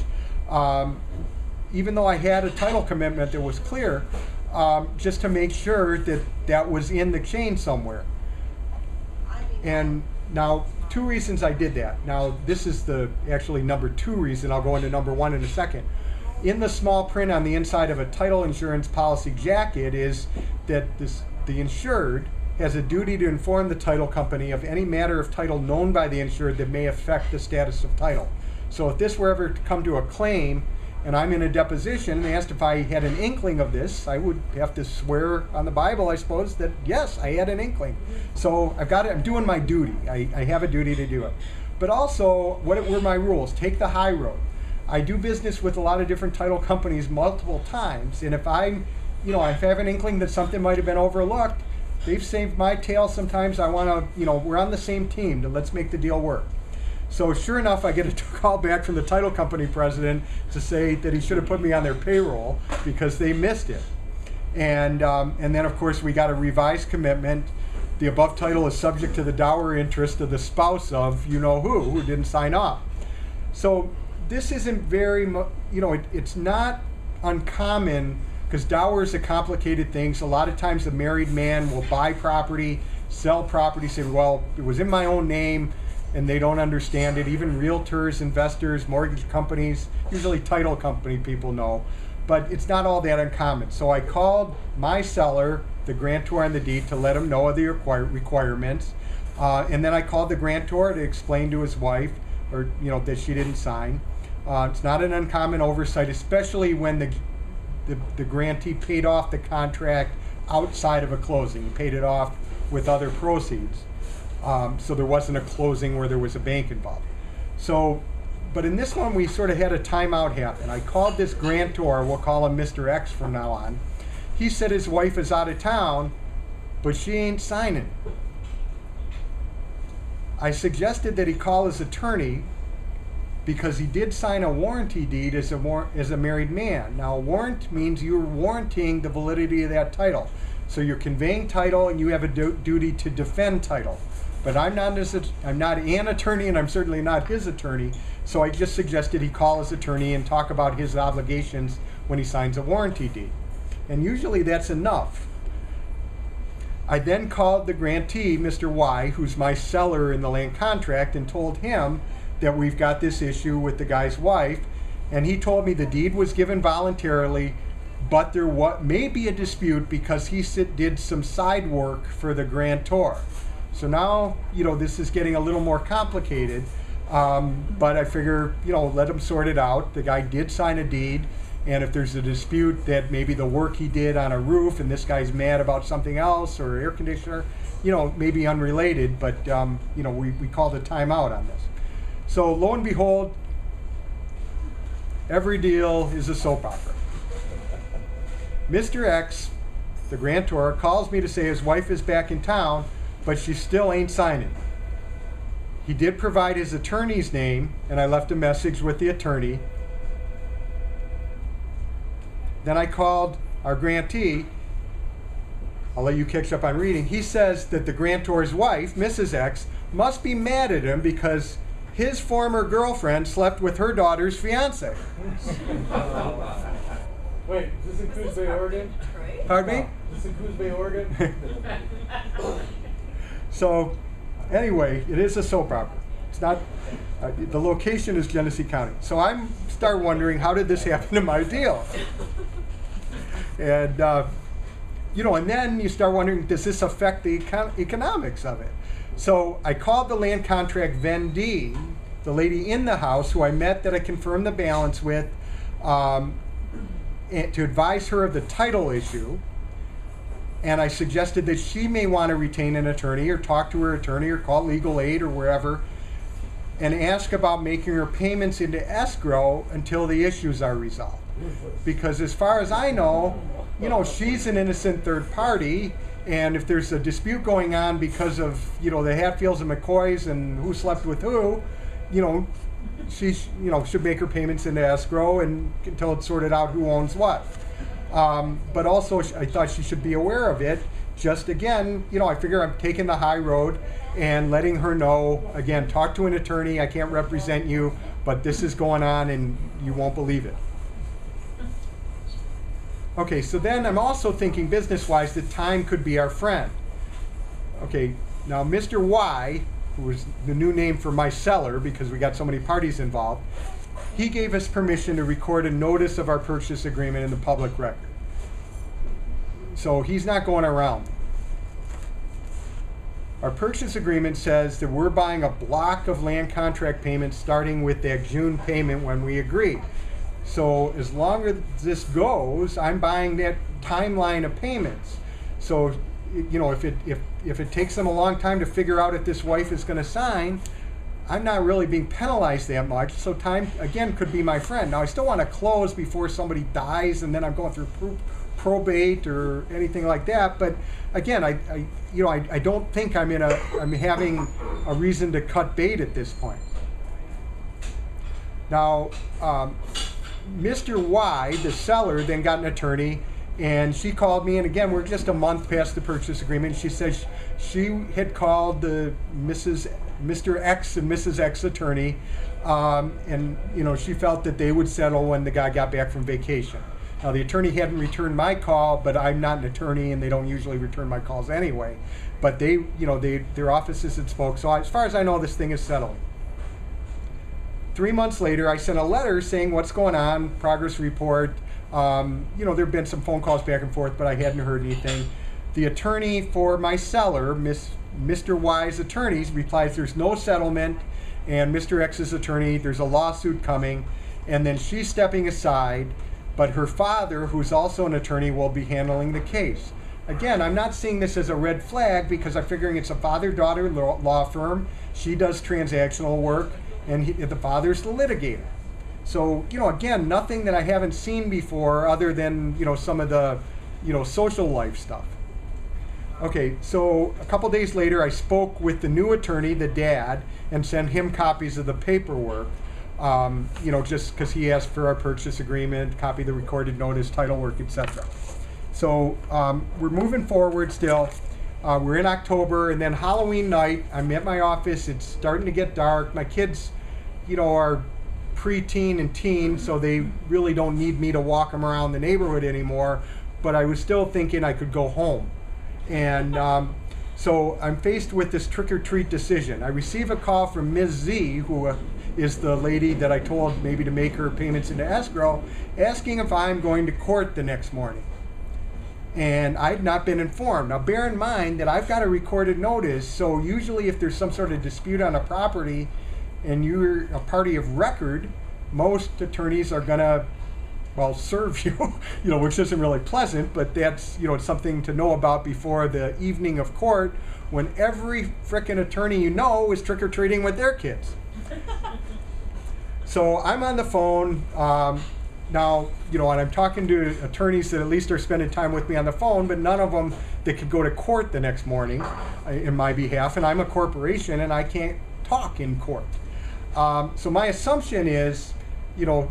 Even though I had a title commitment that was clear, just to make sure that that was in the chain somewhere. And now, 2 reasons I did that. Now, this is actually number 2 reason. I'll go into number 1 in a second. In the small print on the inside of a title insurance policy jacket is that the insured has a duty to inform the title company of any matter of title known by the insured that may affect the status of title. So if this were ever to come to a claim, and I'm in a deposition and asked if I had an inkling of this, I would have to swear on the Bible, I suppose, that yes, I had an inkling. So I've got it, I'm doing my duty. I have a duty to do it. But also, what were my rules? Take the high road. I do business with a lot of different title companies multiple times, and if I have an inkling that something might have been overlooked, they've saved my tail sometimes. I want to, we're on the same team, let's make the deal work. So sure enough, I get a call back from the title company president to say that he should have put me on their payroll because they missed it. And then of course we got a revised commitment. The above title is subject to the dower interest of the spouse of who didn't sign off. So this isn't very, it's not uncommon because dower is a complicated thing. So a lot of times a married man will buy property, sell property, say, well, it was in my own name, and they don't understand it. Even realtors, investors, mortgage companies, usually title company people know, but it's not all that uncommon. So I called my seller, the grantor on the deed, to let him know of the requirements, and then I called the grantor to explain to his wife, or that she didn't sign. It's not an uncommon oversight, especially when the grantee paid off the contract outside of a closing. He paid it off with other proceeds. So there wasn't a closing where there was a bank involved. So, but in this one, we sort of had a timeout happen. I called this grantor, we'll call him Mr. X from now on. He said his wife is out of town, but she ain't signing. I suggested that he call his attorney because he did sign a warranty deed as a married man. Now, a warrant means you're warranting the validity of that title. So you're conveying title and you have a duty to defend title. But I'm not an attorney, and I'm certainly not his attorney, so I just suggested he call his attorney and talk about his obligations when he signs a warranty deed. And usually that's enough. I then called the grantee, Mr. Y, who's my seller in the land contract, and told him that we've got this issue with the guy's wife, and he told me the deed was given voluntarily, but there may be a dispute because he did some side work for the grantor. So now, this is getting a little more complicated, but I figure, let him sort it out. The guy did sign a deed. And if there's a dispute that maybe the work he did on a roof and this guy's mad about something else or air conditioner, maybe unrelated, but we called a timeout on this. So lo and behold, every deal is a soap opera. Mr. X, the grantor, calls me to say his wife is back in town, but she still ain't signing. He did provide his attorney's name, and I left a message with the attorney. Then I called our grantee. I'll let you catch up on reading. He says that the grantor's wife, Mrs. X, must be mad at him because his former girlfriend slept with her daughter's fiance. Wait, is this in Coos Bay, Oregon? Pardon me? Is this in Coos Bay, Oregon? So, anyway, it is a soap opera. It's not, the location is Genesee County. So I start wondering, how did this happen to my deal? And, and then you start wondering, does this affect the economics of it? So I called the land contract vendee, the lady in the house who I met that I confirmed the balance with, to advise her of the title issue. And I suggested that she may want to retain an attorney or talk to her attorney or call legal aid or wherever and ask about making her payments into escrow until the issues are resolved. Because as far as I know, she's an innocent third party, and if there's a dispute going on because of, the Hatfields and McCoys and who slept with who, she should make her payments into escrow and until it's sorted out who owns what. But also, I thought she should be aware of it. Just again, I figure I'm taking the high road and letting her know, again, talk to an attorney. I can't represent you, but this is going on and you won't believe it. Okay, so then I'm also thinking business-wise that time could be our friend. Okay, now Mr. Y, who is the new name for my seller because we got so many parties involved, he gave us permission to record a notice of our purchase agreement in the public record. So he's not going around. Our purchase agreement says that we're buying a block of land contract payments starting with that June payment when we agreed. So as long as this goes, I'm buying that timeline of payments. So, if it takes them a long time to figure out if this wife is going to sign, I'm not really being penalized that much. So time, again, could be my friend. Now, I still want to close before somebody dies and then I'm going through probate or anything like that. But again, I don't think I'm having a reason to cut bait at this point. Now, Mr. Y, the seller, then got an attorney, and she called me, and again, we're just a month past the purchase agreement. She says she had called the Mr. X and Mrs. X attorney, and she felt that they would settle when the guy got back from vacation. Now, the attorney hadn't returned my call, but I'm not an attorney, and they don't usually return my calls anyway. But their offices had spoke, so as far as I know, this thing is settled. 3 months later, I sent a letter saying what's going on, progress report. There have been some phone calls back and forth, but I hadn't heard anything. The attorney for my seller, Mr. Y's attorneys, replies there's no settlement, and Mr. X's attorney, there's a lawsuit coming, and then she's stepping aside, but her father, who's also an attorney, will be handling the case. Again, I'm not seeing this as a red flag because I'm figuring it's a father-daughter law firm. She does transactional work, and the father's the litigator. So, again, nothing that I haven't seen before other than, some of the, social life stuff. Okay, so a couple days later, I spoke with the new attorney, the dad, and sent him copies of the paperwork, just because he asked for our purchase agreement, copy of the recorded notice, title work, etc. So we're moving forward still. We're in October, and then Halloween night, I'm at my office. It's starting to get dark. My kids, are preteen and teen, so they really don't need me to walk them around the neighborhood anymore. But I was still thinking I could go home. And so I'm faced with this trick-or-treat decision. I receive a call from Ms. Z, who is the lady that I told maybe to make her payments into escrow, asking if I'm going to court the next morning. And I'd not been informed. Now, bear in mind that I've got a recorded notice, so usually if there's some sort of dispute on a property and you're a party of record, most attorneys are going to well, serve you, which isn't really pleasant, but that's, it's something to know about before the evening of court when every frickin' attorney is trick-or-treating with their kids. So I'm on the phone now, and I'm talking to attorneys that at least are spending time with me on the phone, but none of them that could go to court the next morning in my behalf, and I'm a corporation and I can't talk in court. So my assumption is,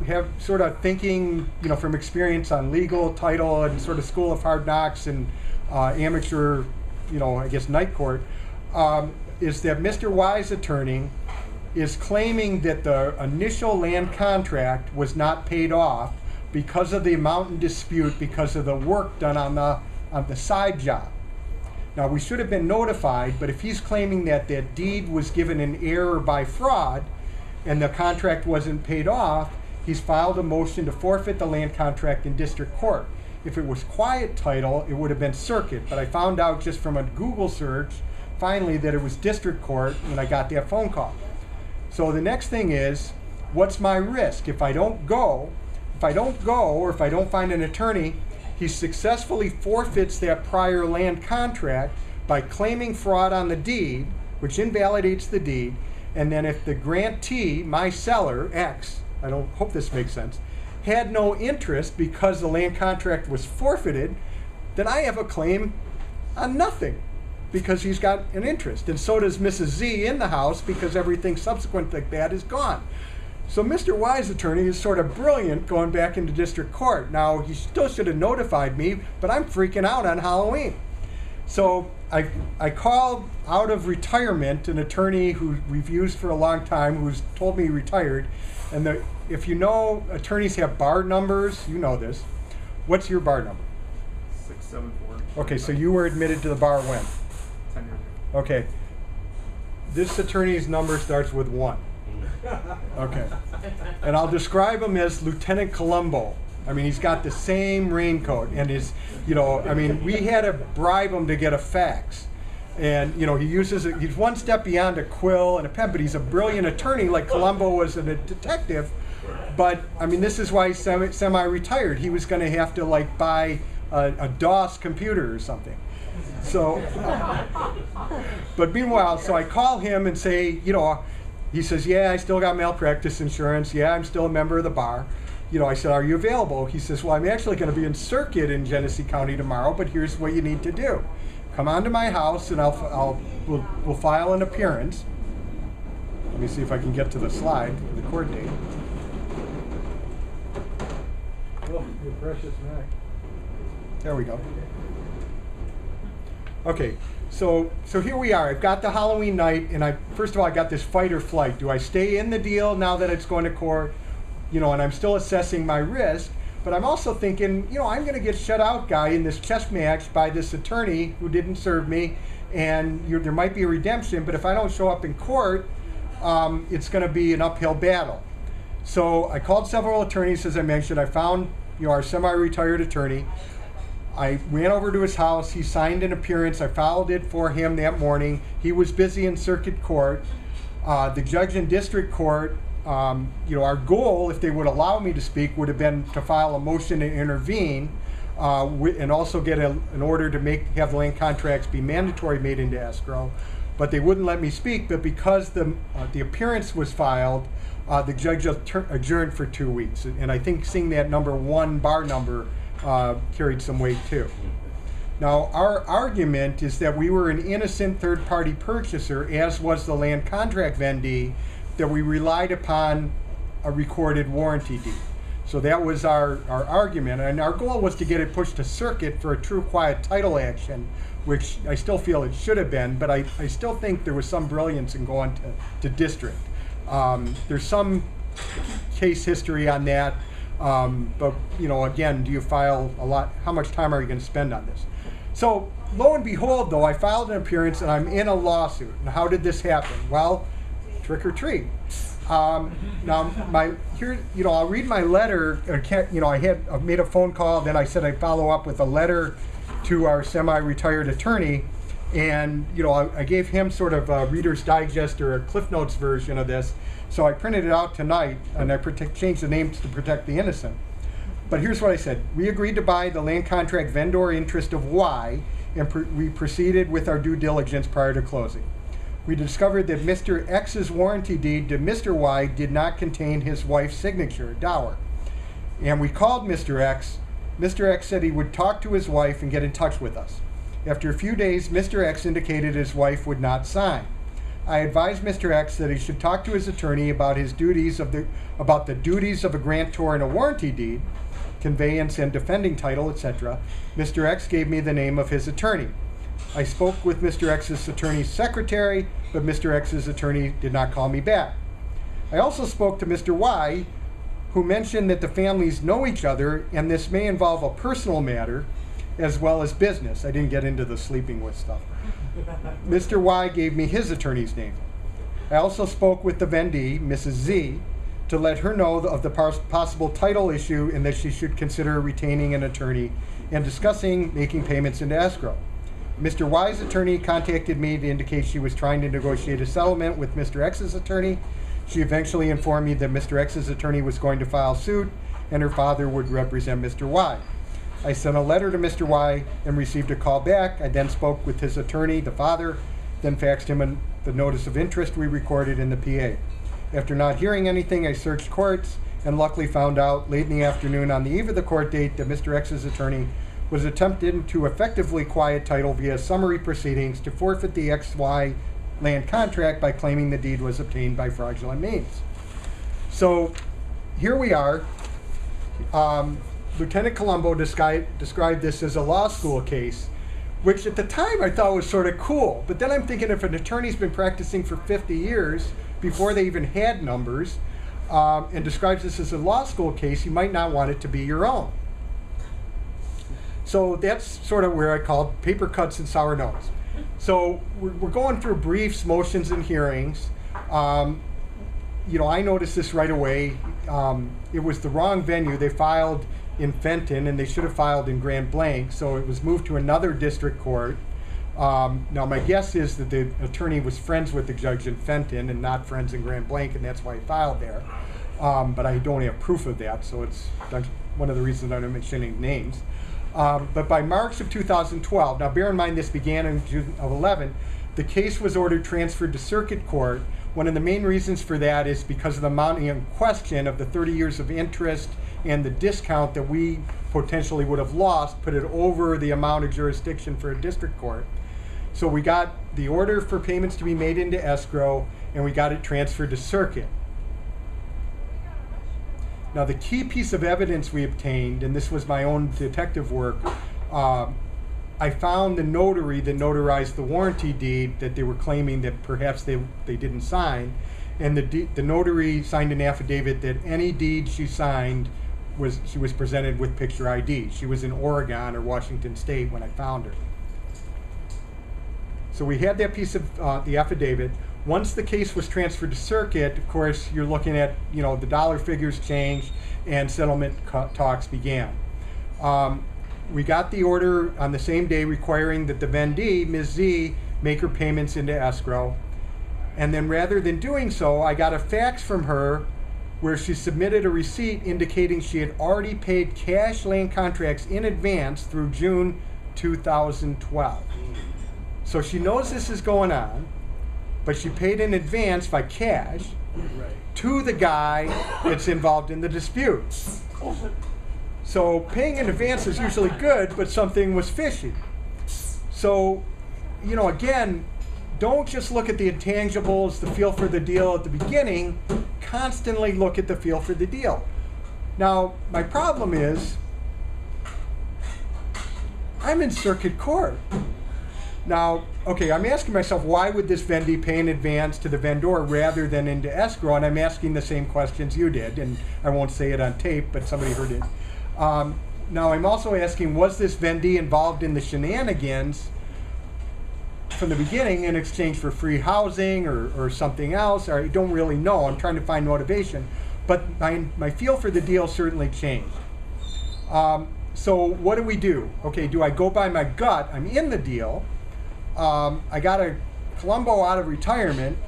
have sort of thinking, from experience on legal, title, and sort of school of hard knocks and amateur, I guess night court, is that Mr. Y's attorney is claiming that the initial land contract was not paid off because of the amount in dispute because of the work done on the side job. Now, we should have been notified, but if he's claiming that that deed was given in error by fraud and the contract wasn't paid off, he's filed a motion to forfeit the land contract in district court. If it was quiet title, it would have been circuit, but I found out just from a Google search finally that it was district court when I got that phone call. So the next thing is, what's my risk? If I don't go, or if I don't find an attorney, he successfully forfeits that prior land contract by claiming fraud on the deed, which invalidates the deed, and then if the grantee, my seller, X, I don't hope this makes sense, had no interest because the land contract was forfeited, then I have a claim on nothing, because he's got an interest. And so does Mrs. Z in the house, because everything subsequent like that is gone. So Mr. Y's attorney is sort of brilliant going back into district court. Now, he still should have notified me, but I'm freaking out on Halloween. So I called out of retirement an attorney who we've used for a long time, who's told me he retired. And if you know attorneys have bar numbers, you know this. What's your bar number? 674. Okay, so you were admitted to the bar when? 10 years ago. Okay. This attorney's number starts with 1. Okay. And I'll describe him as Lieutenant Columbo. I mean, he's got the same raincoat and we had to bribe him to get a fax. And, he's one step beyond a quill and a pen, but he's a brilliant attorney like Columbo was a detective. But, this is why he's semi-retired. He was going to have to, buy a DOS computer or something. So, but meanwhile, so I call him and say, he says, yeah, I still got malpractice insurance. Yeah, I'm still a member of the bar. I said, are you available? He says, well, I'm actually going to be in circuit in Genesee County tomorrow, but here's what you need to do. Come on to my house and we'll file an appearance. Let me see if I can get to the slide for the court date. Oh, your precious Mac. There we go. Okay, so here we are. I've got the Halloween night, and first of all, I got this fight or flight. Do I stay in the deal now that it's going to court? And I'm still assessing my risk, but I'm also thinking, I'm going to get shut out, guy, in this chess match by this attorney who didn't serve me, and there might be a redemption, but if I don't show up in court, it's going to be an uphill battle. So I called several attorneys, as I mentioned. I found, our semi-retired attorney. I ran over to his house. He signed an appearance. I filed it for him that morning. He was busy in circuit court. The judge in district court, our goal, if they would allow me to speak, would have been to file a motion to intervene and also get an order to have the land contracts be mandatory made into escrow. But they wouldn't let me speak. But because the appearance was filed, the judge adjourned for 2 weeks. And I think seeing that number 1 bar number carried some weight too. Now, our argument is that we were an innocent third-party purchaser, as was the land contract vendee, that we relied upon a recorded warranty deed. So that was our argument, and our goal was to get it pushed to circuit for a true quiet title action, which I still feel it should have been, but I still think there was some brilliance in going to district. There's some case history on that. But again, do you file a lot? How much time are you going to spend on this? So lo and behold, though, I filed an appearance and I'm in a lawsuit. And how did this happen? Well, trick or treat. Now, I'll read my letter. I made a phone call. Then I said I'd follow up with a letter to our semi-retired attorney, and I gave him sort of a Reader's Digest or a Cliff Notes version of this. So I printed it out tonight, and I changed the names to protect the innocent. But here's what I said. We agreed to buy the land contract vendor interest of Y, and we proceeded with our due diligence prior to closing. We discovered that Mr. X's warranty deed to Mr. Y did not contain his wife's signature, dower. And we called Mr. X. Mr. X said he would talk to his wife and get in touch with us. After a few days, Mr. X indicated his wife would not sign. I advised Mr. X that he should talk to his attorney about the duties of a grantor in a warranty deed, conveyance and defending title, etc. Mr. X gave me the name of his attorney. I spoke with Mr. X's attorney's secretary, but Mr. X's attorney did not call me back. I also spoke to Mr. Y, who mentioned that the families know each other and this may involve a personal matter as well as business. I didn't get into the sleeping with stuff. Mr. Y gave me his attorney's name. I also spoke with the vendee, Mrs. Z, to let her know of the possible title issue and that she should consider retaining an attorney and discussing making payments into escrow. Mr. Y's attorney contacted me to indicate she was trying to negotiate a settlement with Mr. X's attorney. She eventually informed me that Mr. X's attorney was going to file suit and her father would represent Mr. Y. I sent a letter to Mr. Y and received a call back. I then spoke with his attorney, the father, then faxed him the notice of interest we recorded in the PA. After not hearing anything, I searched courts and luckily found out late in the afternoon on the eve of the court date that Mr. X's attorney was attempting to effectively quiet title via summary proceedings to forfeit the XY land contract by claiming the deed was obtained by fraudulent means. So here we are. Lieutenant Colombo described this as a law school case, which at the time I thought was sort of cool. But then I'm thinking if an attorney's been practicing for 50 years before they even had numbers and describes this as a law school case, you might not want it to be your own. So that's sort of where I called paper cuts and sour notes. So we're going through briefs, motions, and hearings. You know, I noticed this right away. It was the wrong venue. They filed in Fenton, and they should have filed in Grand Blanc, so it was moved to another district court. Now, my guess is that the attorney was friends with the judge in Fenton and not friends in Grand Blanc, and that's why he filed there. But I don't have proof of that, so that's one of the reasons I'm not mentioning names. But by March of 2012, now bear in mind this began in June of 11, the case was ordered transferred to circuit court. One of the main reasons for that is because of the amount in question of the 30 years of interest and the discount that we potentially would have lost, put it over the amount of jurisdiction for a district court. So we got the order for payments to be made into escrow, and we got it transferred to circuit. Now the key piece of evidence we obtained, and this was my own detective work, I found the notary that notarized the warranty deed that they were claiming that perhaps they didn't sign, and the notary signed an affidavit that any deed she signed she was presented with picture ID. She was in Oregon or Washington State when I found her. So we had that piece of the affidavit. Once the case was transferred to circuit, of course, you're looking at, you know, the dollar figures changed and settlement talks began. We got the order on the same day requiring that the vendee, Ms. Z, make her payments into escrow. And then rather than doing so, I got a fax from her where she submitted a receipt indicating she had already paid cash land contracts in advance through June 2012. So she knows this is going on, but she paid in advance by cash to the guy that's involved in the dispute. So paying in advance is usually good, but something was fishy. So, you know, again, don't just look at the intangibles, the feel for the deal at the beginning. Constantly look at the feel for the deal. Now, my problem is, I'm in circuit court. Now, okay, I'm asking myself, why would this vendee pay in advance to the vendor rather than into escrow? And I'm asking the same questions you did, and I won't say it on tape, but somebody heard it. Now, I'm also asking, was this vendee involved in the shenanigans from the beginning in exchange for free housing or something else? Or I don't really know. I'm trying to find motivation. But my feel for the deal certainly changed. So what do? Okay, do I go by my gut? I'm in the deal. I got a Colombo out of retirement.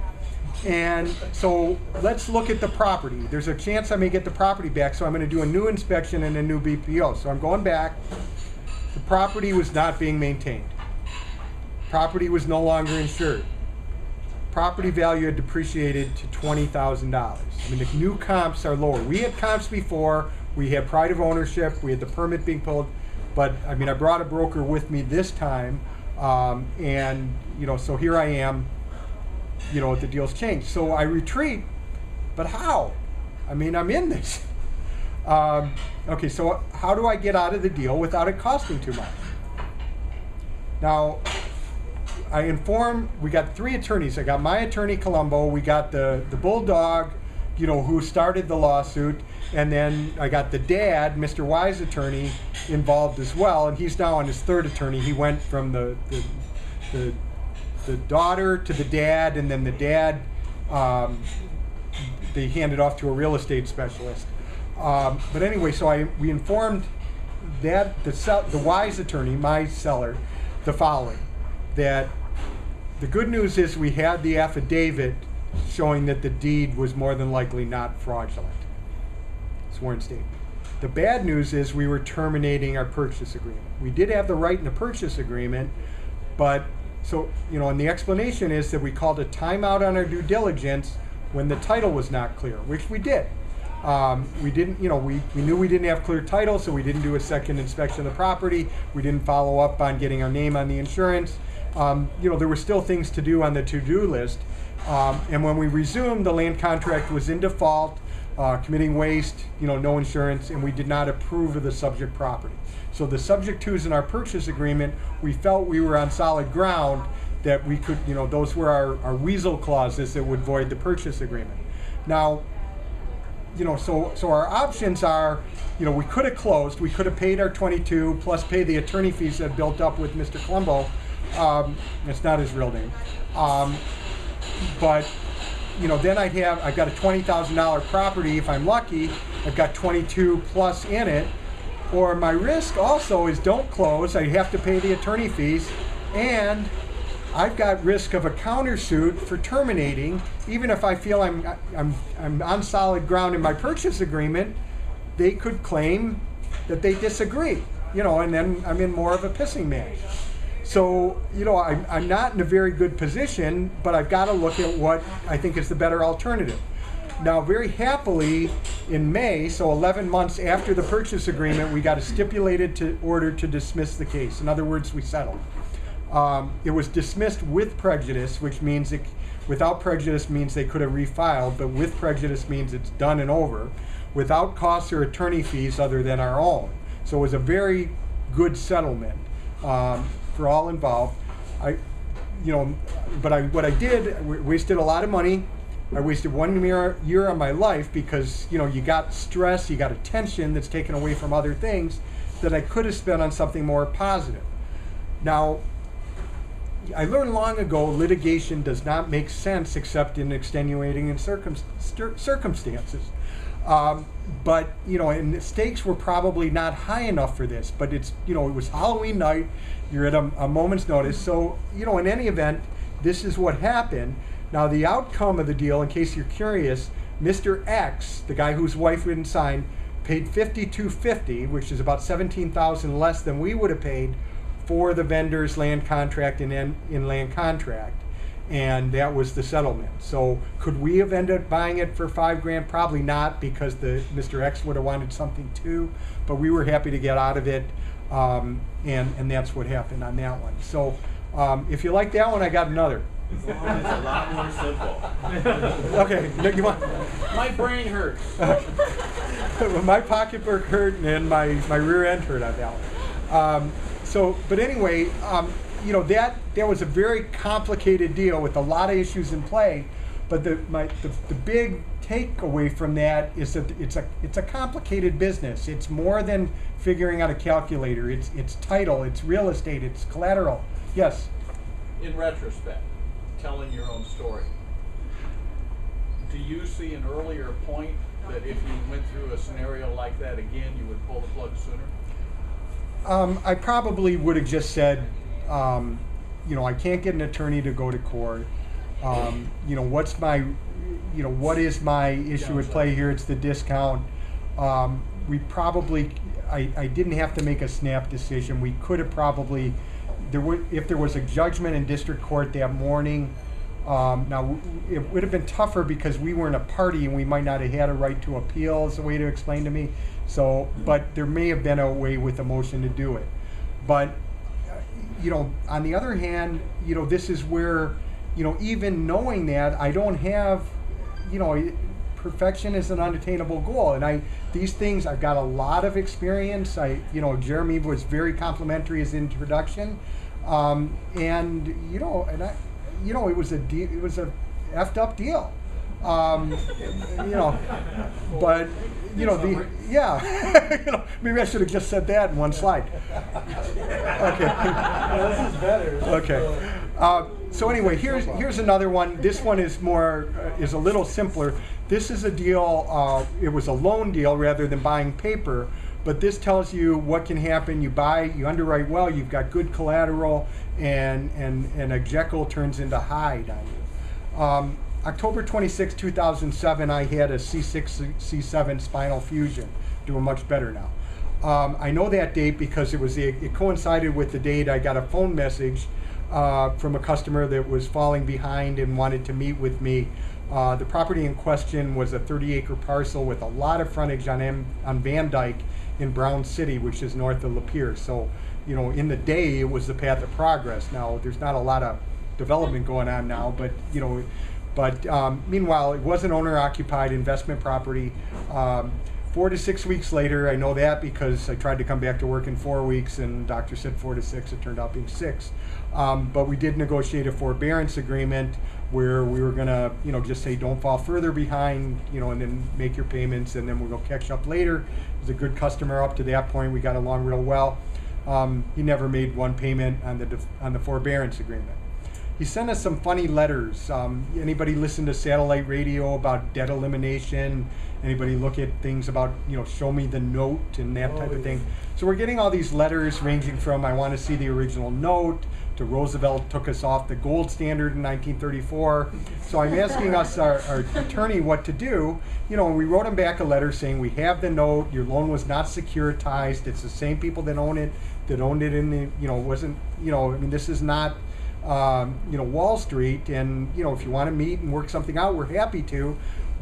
And so let's look at the property. There's a chance I may get the property back, so I'm going to do a new inspection and a new BPO. So I'm going back. The property was not being maintained. Property was no longer insured. Property value had depreciated to $20,000. I mean, the new comps are lower. We had comps before. We had pride of ownership. We had the permit being pulled. But, I mean, I brought a broker with me this time. And, you know, so here I am. You know, the deal's changed. So I retreat, but how? I mean, I'm in this. Okay, so how do I get out of the deal without it costing too much? Now, we got 3 attorneys. I got my attorney, Colombo. We got the bulldog, you know, who started the lawsuit. And then I got the dad, Mr. Wise attorney, involved as well. And he's now on his 3rd attorney. He went from the daughter to the dad, and then the dad, they handed off to a real estate specialist. But anyway, so we informed that the Wise attorney, my seller, the following, that the good news is we had the affidavit showing that the deed was more than likely not fraudulent. Sworn statement. The bad news is we were terminating our purchase agreement. We did have the right in the purchase agreement, but so, you know, and the explanation is that we called a timeout on our due diligence when the title was not clear, which we did. We didn't, you know, we knew we didn't have clear title, so we didn't do a second inspection of the property. We didn't follow up on getting our name on the insurance. You know, there were still things to do on the to-do list. And when we resumed, the land contract was in default, committing waste, you know, no insurance, and we did not approve of the subject property. So the subject twos in our purchase agreement, we felt we were on solid ground that we could, you know, those were our weasel clauses that would void the purchase agreement. Now, you know, so our options are, you know, we could have closed, we could have paid our 22 plus pay the attorney fees that built up with Mr. Colombo. It's not his real name. But, you know, then I've got a $20,000 property if I'm lucky. I've got 22 plus in it. Or my risk also is don't close. I have to pay the attorney fees, and I've got risk of a countersuit for terminating. Even if I feel I'm on solid ground in my purchase agreement, they could claim that they disagree. You know, and then I'm in more of a pissing match. So, you know, I'm not in a very good position, but I've got to look at what I think is the better alternative. Now, very happily, in May, so 11 months after the purchase agreement, we got a stipulated order to dismiss the case. In other words, we settled. It was dismissed with prejudice, which means without prejudice means they could have refiled, but with prejudice means it's done and over, without costs or attorney fees other than our own. So it was a very good settlement for all involved. What I did, wasted a lot of money. I wasted 1 year of my life because, you know, you got stress, you got attention that's taken away from other things that I could have spent on something more positive. Now, I learned long ago litigation does not make sense except in extenuating and circumstances. But, you know, and the stakes were probably not high enough for this, but it's, you know, it was Halloween night, you're at a moment's notice. So, you know, in any event, this is what happened. Now, the outcome of the deal, in case you're curious, Mr. X, the guy whose wife didn't sign, paid $52.50, which is about $17,000 less than we would have paid for the vendor's land contract and inland contract, and that was the settlement. So, could we have ended up buying it for $5,000? Probably not, because Mr. X would have wanted something too. But we were happy to get out of it, and that's what happened on that one. So, if you like that one, I got another. It's a lot more simple. Okay, you want? My brain hurts. My pocketbook hurt and my rear end hurt on that one. But anyway, you know, that was a very complicated deal with a lot of issues in play. But the big takeaway from that is that it's a complicated business. It's more than figuring out a calculator. It's title, it's real estate, it's collateral. Yes. In retrospect, telling your own story, do you see an earlier point that if you went through a scenario like that again, you would pull the plug sooner? I probably would have just said, you know, I can't get an attorney to go to court. What's my, what is my issue at play here? It's the discount. We probably, I didn't have to make a snap decision. We could have probably, if there was a judgment in district court that morning. Now, it would have been tougher because we weren't a party and we might not have had a right to appeal, is the way to explain to me. So, but there may have been a way with a motion to do it. But, on the other hand, this is where, even knowing that, I don't have, perfection is an unattainable goal. And these things, I've got a lot of experience. Jeremy was very complimentary as introduction. It was a effed up deal. But maybe I should have just said that in one slide. Okay. This is better. Okay. So anyway, here's another one. This one is is a little simpler. This is a deal. It was a loan deal rather than buying paper. But this tells you what can happen. You underwrite well, you've got good collateral, and a Jekyll turns into Hyde on you. October 26, 2007, I had a C6, C7 spinal fusion. Doing much better now. I know that date because it coincided with the date I got a phone message from a customer that was falling behind and wanted to meet with me. The property in question was a 30-acre parcel with a lot of frontage on Van Dyke in Brown City, which is north of Lapeer. So, in the day, it was the path of progress. Now, there's not a lot of development going on now, but, meanwhile, it was an owner-occupied investment property. 4 to 6 weeks later, I know that because I tried to come back to work in 4 weeks, and the doctor said 4 to 6. It turned out being 6. But we did negotiate a forbearance agreement where we were going to, just say don't fall further behind, and then make your payments, and then we'll go catch up later. He was a good customer up to that point. We got along real well. He never made one payment on the forbearance agreement. He sent us some funny letters. Anybody listen to satellite radio about debt elimination? Anybody look at things about, show me the note and that type of thing? So we're getting all these letters ranging from I want to see the original note to Roosevelt took us off the gold standard in 1934. So I'm asking us, our attorney, what to do. We wrote him back a letter saying we have the note, your loan was not securitized, it's the same people that owned it in the, wasn't, this is not, Wall Street, and, if you want to meet and work something out, we're happy to,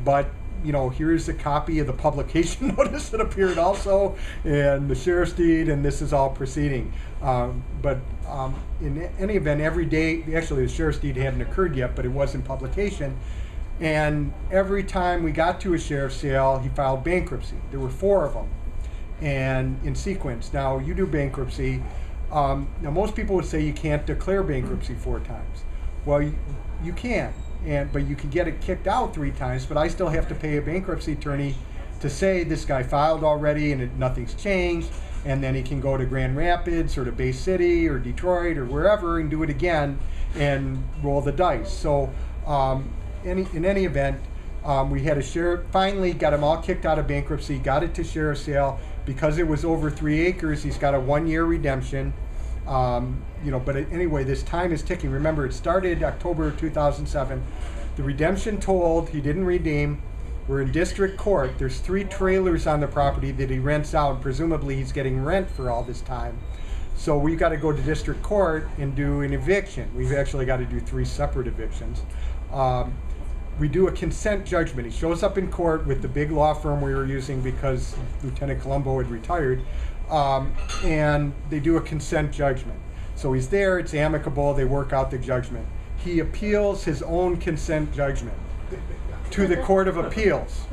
but, here's a copy of the publication notice that appeared also, and the sheriff's deed, and this is all proceeding. But in any event, every day, actually the sheriff's deed hadn't occurred yet, but it was in publication, and every time we got to a sheriff's sale, he filed bankruptcy. There were 4 of them, and in sequence. Now, you do bankruptcy. Now, most people would say you can't declare bankruptcy 4 times. Well, you can, but you can get it kicked out 3 times, but I still have to pay a bankruptcy attorney to say this guy filed already and nothing's changed, and then he can go to Grand Rapids or to Bay City or Detroit or wherever and do it again and roll the dice. So in any event, we had a sheriff, finally got him all kicked out of bankruptcy, got it to sheriff's sale. Because it was over 3 acres, he's got a 1-year redemption. But anyway, this time is ticking. Remember, it started October 2007. The redemption told, he didn't redeem. We're in district court. There's 3 trailers on the property that he rents out. Presumably, he's getting rent for all this time. So we've got to go to district court and do an eviction. We've actually got to do 3 separate evictions. We do a consent judgment. He shows up in court with the big law firm we were using because Lieutenant Colombo had retired, and they do a consent judgment. So he's there, it's amicable, they work out the judgment. He appeals his own consent judgment to the Court of Appeals.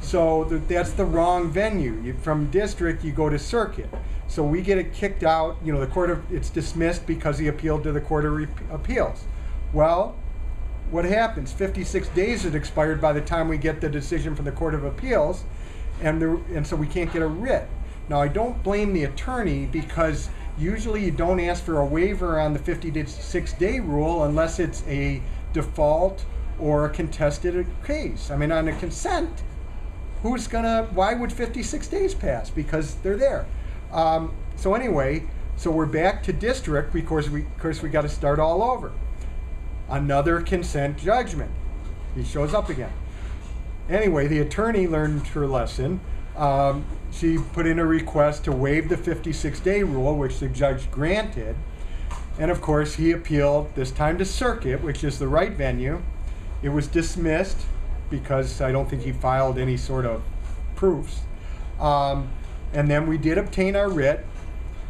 So that's the wrong venue. From district, you go to circuit. So we get it kicked out, it's dismissed because he appealed to the Court of Appeals. Well, what happens? 56 days had expired by the time we get the decision from the Court of Appeals, and so we can't get a writ. Now, I don't blame the attorney because usually you don't ask for a waiver on the 56-day rule unless it's a default or a contested case. I mean, on a consent, why would 56 days pass? Because they're there. So we're back to district because we got to start all over. another consent judgment. He shows up again. Anyway, the attorney learned her lesson. She put in a request to waive the 56-day rule, which the judge granted. And of course, he appealed, this time to circuit, which is the right venue. It was dismissed because I don't think he filed any sort of proofs. And then we did obtain our writ.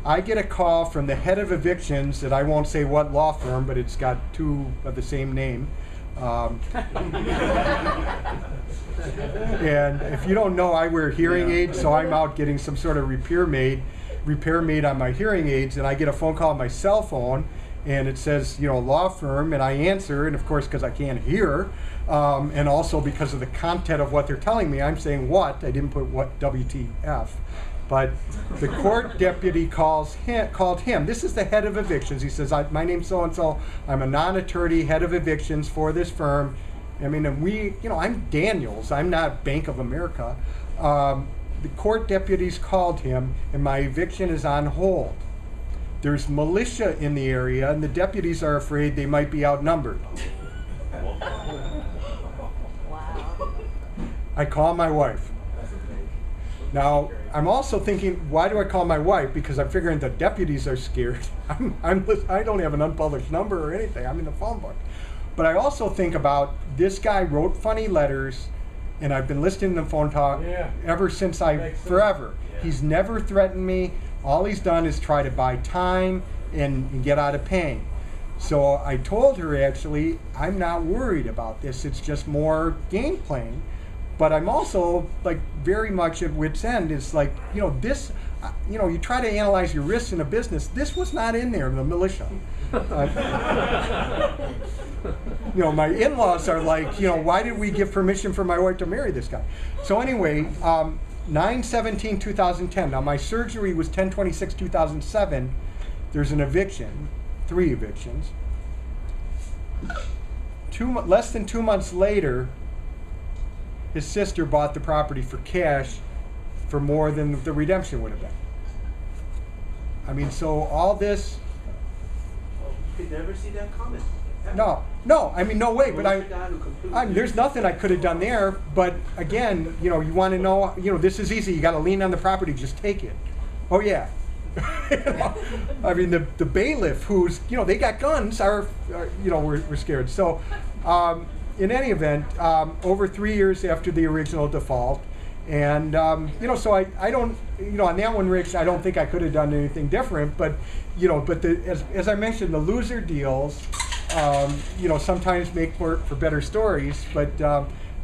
I get a call from the head of evictions, that I won't say what law firm, but it's got two of the same name. And if you don't know, I wear hearing aids, so I'm out getting some sort of repair made on my hearing aids, and I get a phone call on my cell phone, and it says, law firm, and I answer, and of course, because I can't hear, and also because of the content of what they're telling me, I'm saying what, I didn't put what, WTF. But the court deputy called him. This is the head of evictions. He says, my name's so-and-so. I'm a non-attorney head of evictions for this firm. I mean, and I'm Daniels. I'm not Bank of America. The court deputies called him, and my eviction is on hold. There's militia in the area, and the deputies are afraid they might be outnumbered. Wow. I call my wife. Now, I'm also thinking, why do I call my wife? Because I'm figuring the deputies are scared. I don't have an unpublished number or anything. I'm in the phone book. But I also think about, this guy wrote funny letters, and I've been listening to the phone talk ever since forever. Yeah. He's never threatened me. All he's done is try to buy time and get out of paying. So I told her, actually, I'm not worried about this. It's just more game playing. But I'm also very much at wit's end. It's like, this, you try to analyze your risks in a business. This was not in there, the militia. My in-laws are like, why did we give permission for my wife to marry this guy? So anyway, 9/17/2010. Now my surgery was 10/26/2007. There's an eviction, 3 evictions. Less than 2 months later, his sister bought the property for cash for more than the redemption would have been. I mean, so all this. Well, you could never see that coming. No, I mean, no way. But Who's the guy who completely- there's nothing I could have done there. But again, you want to know, this is easy. You got to lean on the property, just take it. Oh yeah. I mean, the bailiff, who's, they got guns, we're scared. So, in any event, over 3 years after the original default, and so I don't, on that one, Rich, I don't think I could have done anything different. But as I mentioned, the loser deals, sometimes make for better stories. But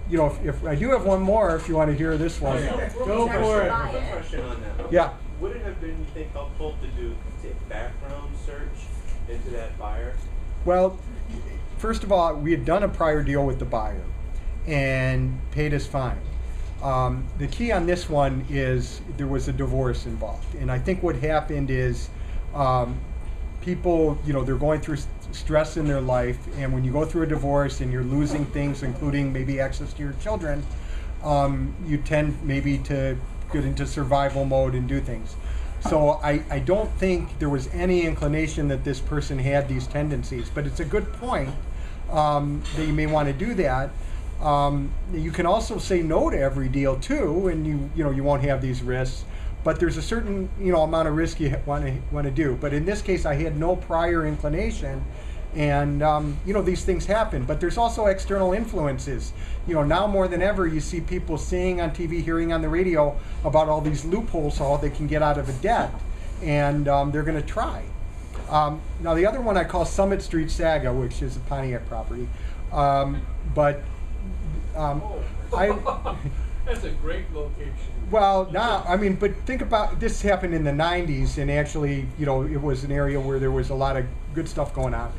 if I do have one more, if you want to hear this one, Go for it. I have a question on that. yeah. Would it have been, you think, helpful to do background search into that buyer? Well, first of all, we had done a prior deal with the buyer and paid us fine. The key on this one is there was a divorce involved. And I think what happened is people, they're going through stress in their life. And when you go through a divorce and you're losing things, including maybe access to your children, you tend maybe to get into survival mode and do things. So I don't think there was any inclination that this person had these tendencies, but it's a good point that you may want to do that. You can also say no to every deal too, and you won't have these risks. But there's a certain amount of risk you want to do. But in this case, I had no prior inclination, and these things happen. But there's also external influences. Now more than ever, you see people seeing on TV, hearing on the radio about all these loopholes, how they can get out of a debt, and they're going to try. Now the other one I call Summit Street Saga, which is a Pontiac property, but That's a great location. Well, now, but think about, this happened in the 90s, and actually, it was an area where there was a lot of good stuff going on.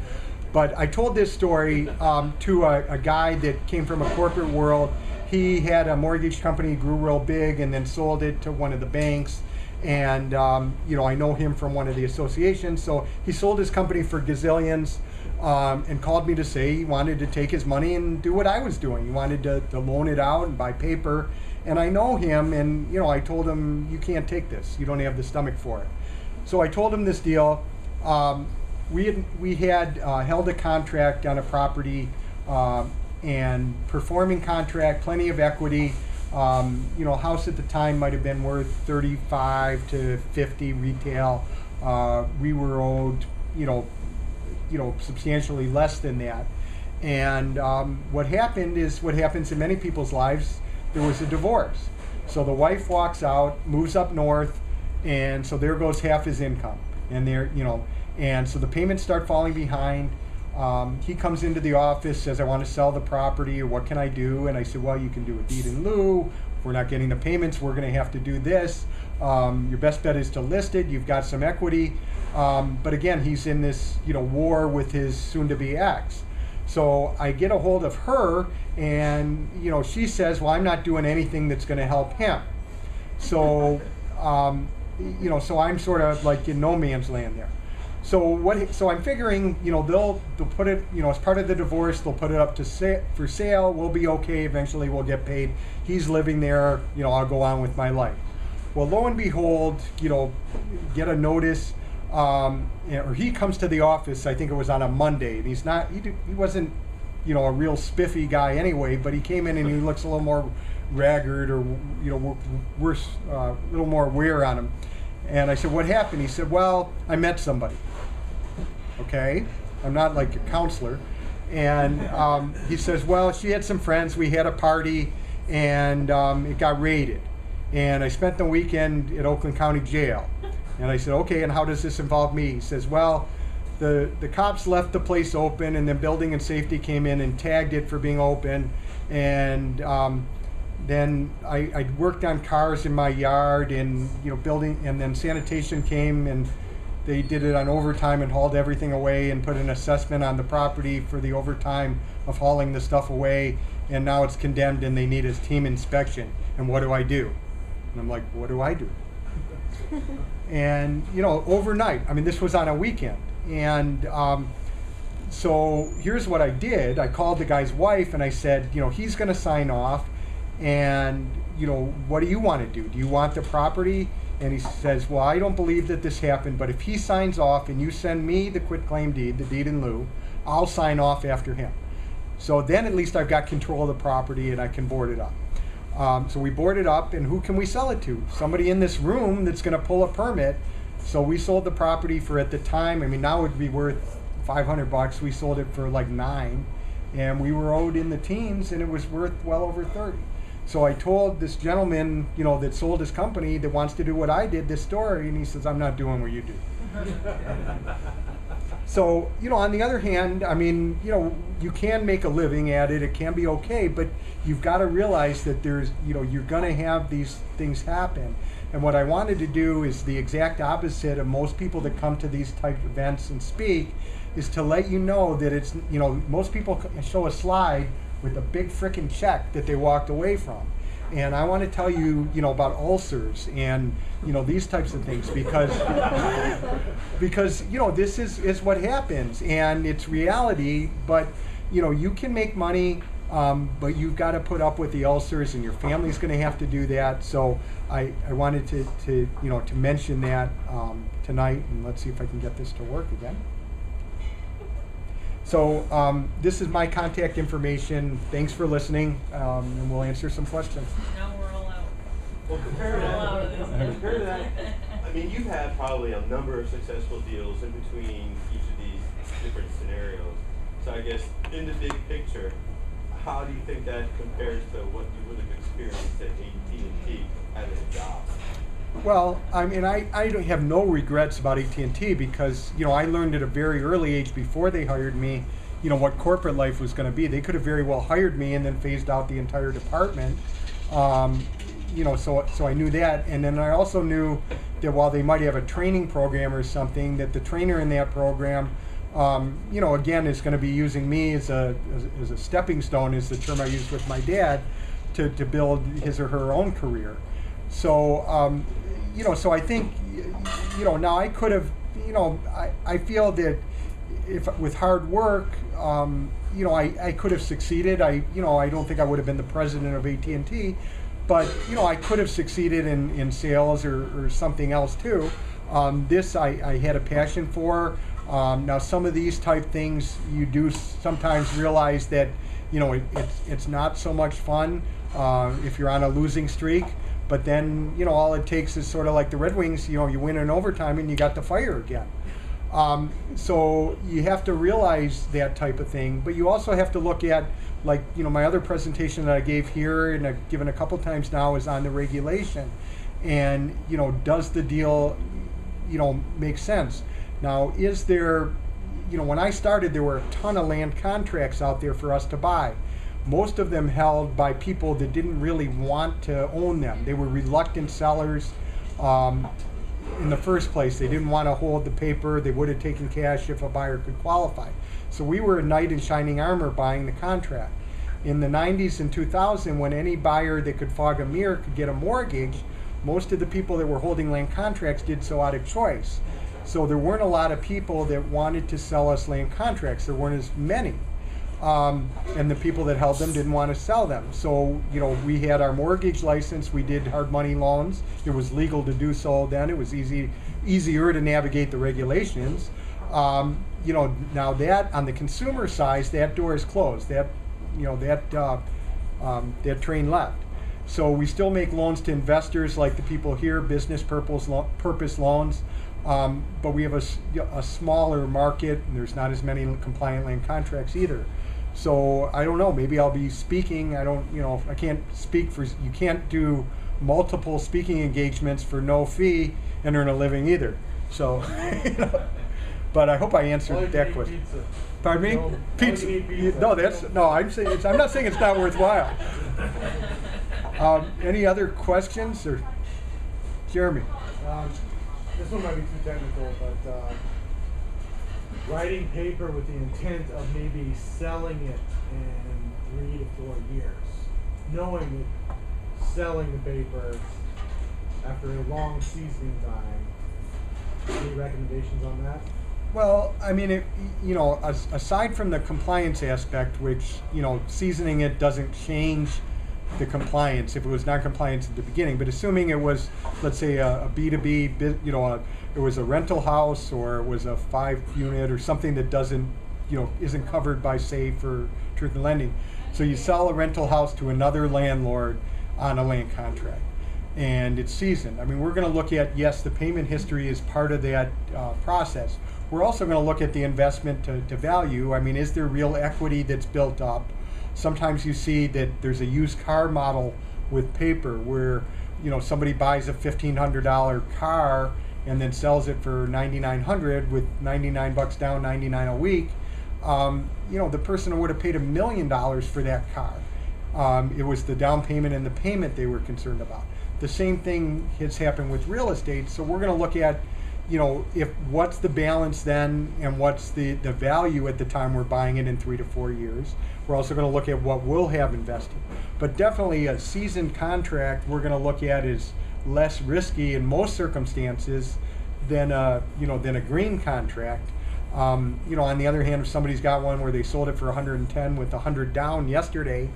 But I told this story to a guy that came from a corporate world. He had a mortgage company, grew real big, and then sold it to one of the banks. And, I know him from one of the associations. So he sold his company for gazillions and called me to say he wanted to take his money and do what I was doing. He wanted to loan it out and buy paper. And I know him, and I told him, you can't take this. You don't have the stomach for it. So I told him this deal. we had held a contract on a property, and performing contract, plenty of equity. House at the time might have been worth 35 to 50 retail. We were owed, substantially less than that. And what happened is what happens in many people's lives. There was a divorce. So the wife walks out, moves up north, and so there goes half his income. And and so the payments start falling behind. He comes into the office, says, I want to sell the property, or what can I do? And I said, well, you can do a deed in lieu. If we're not getting the payments, we're going to have to do this. Your best bet is to list it. You've got some equity. But again, he's in this, war with his soon-to-be ex. So I get a hold of her, and, she says, well, I'm not doing anything that's going to help him. So, so I'm sort of like in no man's land there. So I'm figuring, they'll put it, as part of the divorce, they'll put it up for sale. We'll be okay. Eventually we'll get paid. He's living there. I'll go on with my life. Well, lo and behold, get a notice, or he comes to the office. I think it was on a Monday, and he wasn't, a real spiffy guy anyway, but he came in and he looks a little more ragged, or, worse, a little more wear on him. And I said, what happened? He said, well, I met somebody. Okay, I'm not like a counselor. And he says, well, she had some friends, we had a party, and it got raided. And I spent the weekend at Oakland County Jail. And I said, okay, and how does this involve me? He says, well, the cops left the place open, and then building and safety came in and tagged it for being open. And then I worked on cars in my yard, and building, and then sanitation came, and they did it on overtime and hauled everything away and put an assessment on the property for the overtime of hauling the stuff away, and now it's condemned and they need a team inspection. And what do I do? And I'm like, what do I do? And overnight, I mean, this was on a weekend, and so here's what I did. I called the guy's wife and I said, he's going to sign off, and what do you want to do? Do you want the property? And he says, well, I don't believe that this happened, but if he signs off and you send me the quitclaim deed, the deed in lieu, I'll sign off after him. So then at least I've got control of the property and I can board it up. So we board it up, and who can we sell it to? Somebody in this room that's going to pull a permit. So we sold the property for, at the time, I mean, now it would be worth $500. We sold it for like $9, and we were owed in the teens, and it was worth well over 30. So I told this gentleman, that sold his company, that wants to do what I did, this story, and he says, I'm not doing what you do. So, on the other hand, I mean, you can make a living at it, it can be okay, but you've got to realize that there's, you're going to have these things happen. And what I wanted to do is the exact opposite of most people that come to these type of events and speak, is to let you know that it's, most people show a slide with a big frickin' check that they walked away from. And I want to tell you, about ulcers and, these types of things, because this is what happens, and it's reality. But, you can make money, but you've got to put up with the ulcers, and your family's going to have to do that. So I wanted to mention that tonight, and let's see if I can get this to work again. So this is my contact information. Thanks for listening, and we'll answer some questions. Now we're all out. Well, compared We're all out of this. to that, I mean, you've had probably a number of successful deals in between each of these different scenarios. So I guess in the big picture, how do you think that compares to what you would have experienced at AT&T as a job? Well, I mean, I don't have no regrets about AT&T because, I learned at a very early age before they hired me, what corporate life was going to be. They could have very well hired me and then phased out the entire department. So I knew that. And then I also knew that while they might have a training program or something, that the trainer in that program, again, is going to be using me as a stepping stone, is the term I used with my dad, to build his or her own career. So, so I think, now I could have, I feel that if with hard work, I could have succeeded. I don't think I would have been the president of AT&T, but, I could have succeeded in sales or something else too. This I had a passion for. Now, some of these type things you do sometimes realize that, you know, it's not so much fun if you're on a losing streak. But then, you know, all it takes is sort of like the Red Wings, you know, you win in overtime and you got to fire again. So you have to realize that type of thing, but you also have to look at, like, you know, my other presentation that I gave here and I've given a couple times now is on the regulation. And, you know, does the deal, you know, make sense? Now, is there, you know, when I started, there were a ton of land contracts out there for us to buy. Most of them held by people that didn't really want to own them. They were reluctant sellers in the first place. They didn't want to hold the paper. They would have taken cash if a buyer could qualify. So we were a knight in shining armor buying the contract. In the 90s and 2000, when any buyer that could fog a mirror could get a mortgage, most of the people that were holding land contracts did so out of choice. So there weren't a lot of people that wanted to sell us land contracts. There weren't as many. And the people that held them didn't want to sell them. So, you know, we had our mortgage license, we did hard money loans. It was legal to do so then. It was easier to navigate the regulations. You know, now that on the consumer side, that door is closed. That, you know, that train left. So we still make loans to investors like the people here, business purpose loans. But we have a smaller market, and there's not as many compliant land contracts either. So I don't know, maybe I'll be speaking. I don't, you know, I can't speak for, you can't do multiple speaking engagements for no fee and earn a living either. So, you know, but I hope I answered that question. Pizza. Pardon me? No, Pizza. all you need pizza. No, that's, no, I'm saying, I'm not saying it's not worthwhile. Any other questions, or Jeremy? This one might be too technical, but writing paper with the intent of maybe selling it in 3 to 4 years, knowing that selling the paper after a long seasoning time. Any recommendations on that? Well, I mean, you know, aside from the compliance aspect, which, you know, seasoning it doesn't change the compliance if it was non-compliance at the beginning, but assuming it was, let's say, a B2B, you know, it was a rental house or it was a 5-unit or something that doesn't, you know, isn't covered by SAFE or Truth in Lending. So you sell a rental house to another landlord on a land contract, and it's seasoned. I mean, we're going to look at, yes, the payment history is part of that process. We're also going to look at the investment to value. I mean, is there real equity that's built up? Sometimes you see that there's a used car model with paper where, you know, somebody buys a $1,500 car and then sells it for $9,900 with $99 down, $99 a week. You know, the person would have paid $1 million for that car. It was the down payment and the payment they were concerned about. The same thing has happened with real estate. So we're going to look at, you know, what's the balance then and what's the value at the time we're buying it in 3 to 4 years. We're also going to look at what we'll have invested. But definitely a seasoned contract we're going to look at is less risky in most circumstances than a green contract. You know, on the other hand, if somebody's got one where they sold it for 110 with 100 down yesterday,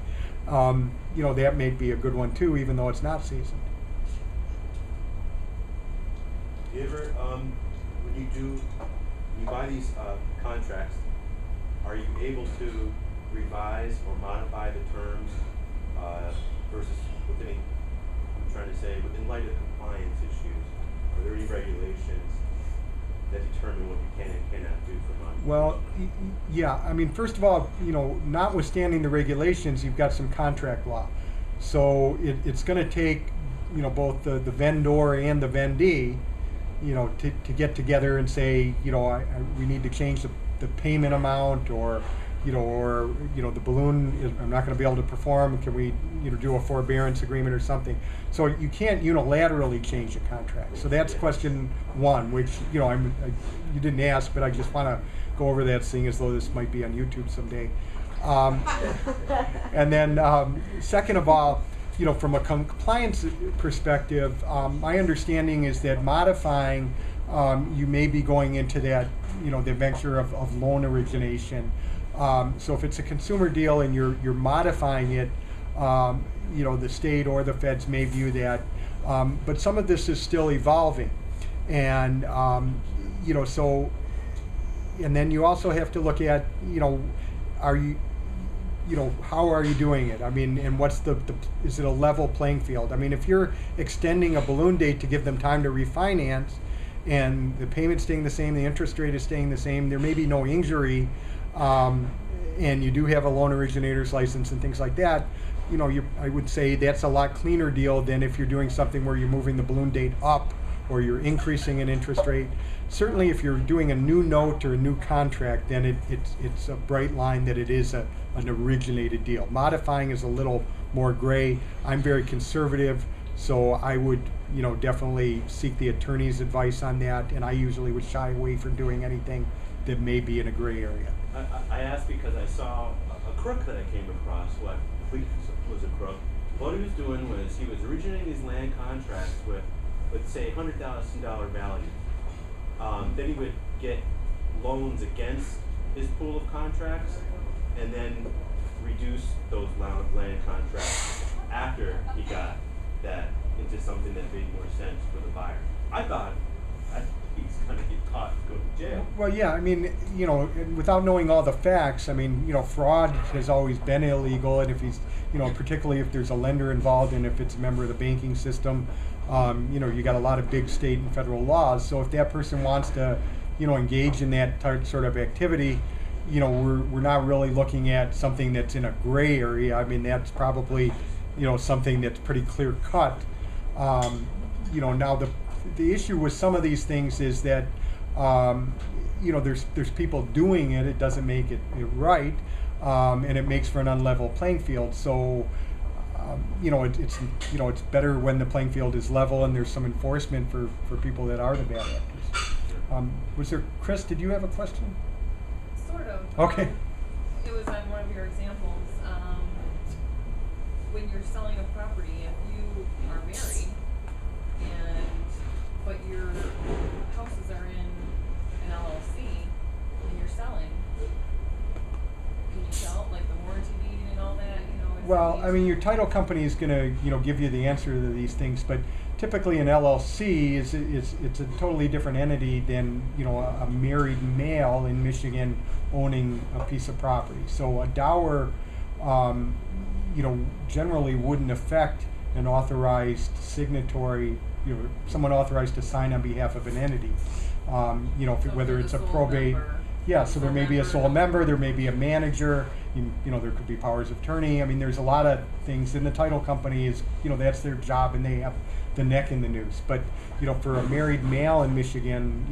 you know, that may be a good one too, even though it's not seasoned. Do you ever, when you buy these contracts, are you able to revise or modify the terms versus within, I'm trying to say, in light of compliance issues? Are there any regulations that determine what you can and cannot do for modification? Well, yeah, I mean, first of all, you know, notwithstanding the regulations, you've got some contract law. So it's going to take, you know, both the vendor and the vendee, you know, to get together and say, you know, we need to change the payment amount, or the balloon I'm not going to be able to perform. Can we, you know, do a forbearance agreement or something? So you can't unilaterally change a contract. So that's question one, which, you know, you didn't ask, but I just want to go over that, seeing as though this might be on YouTube someday. And then second of all, you know, from a compliance perspective, my understanding is that modifying, you may be going into that, you know, the venture of loan origination. So if it's a consumer deal and you're modifying it, you know, the state or the feds may view that. But some of this is still evolving, and you know, so and then you also have to look at, are you, how are you doing it? I mean, and what's is it a level playing field? I mean, if you're extending a balloon date to give them time to refinance, and the payment's staying the same, the interest rate is staying the same, there may be no injury, and you do have a loan originator's license and things like that, I would say that's a lot cleaner deal than if you're doing something where you're moving the balloon date up or you're increasing an interest rate. Certainly if you're doing a new note or a new contract, then it's a bright line that it is an originated deal. Modifying is a little more gray. I'm very conservative, so I would definitely seek the attorney's advice on that, and I usually would shy away from doing anything that may be in a gray area. I asked because I saw a crook that I came across, who I believe was a crook. What he was doing was he was originating these land contracts with, let's say, $100,000 value. Then he would get loans against his pool of contracts and then reduce those land contracts after he got that into something that made more sense for the buyer. I thought he's going to get caught and go to jail. Well, yeah, I mean, without knowing all the facts, I mean, fraud has always been illegal, and if he's, particularly if there's a lender involved and if it's a member of the banking system, you got a lot of big state and federal laws. So if that person wants to, engage in that sort of activity, we're not really looking at something that's in a gray area. I mean, that's probably, something that's pretty clear cut. Now the issue with some of these things is that, there's people doing it. It doesn't make it right, and it makes for an unlevel playing field. So, it's better when the playing field is level and there's some enforcement for people that are the bad actors. Was there, Chris? Did you have a question? Sort of. Okay. It was on one of your examples. When you're selling a property, if you are married but your houses are in an LLC and you're selling, can you sell like the warranty deed and all that? Well, I mean, your title company is going to, give you the answer to these things, but typically an LLC it's a totally different entity than a married male in Michigan owning a piece of property. So a dower, generally wouldn't affect an authorized signatory, someone authorized to sign on behalf of an entity. Whether it's a probate. Yeah, so there may be a sole member, there may be a manager, there could be powers of attorney. I mean, there's a lot of things. In the title company is, that's their job, and they have the neck in the noose. But, for a married male in Michigan,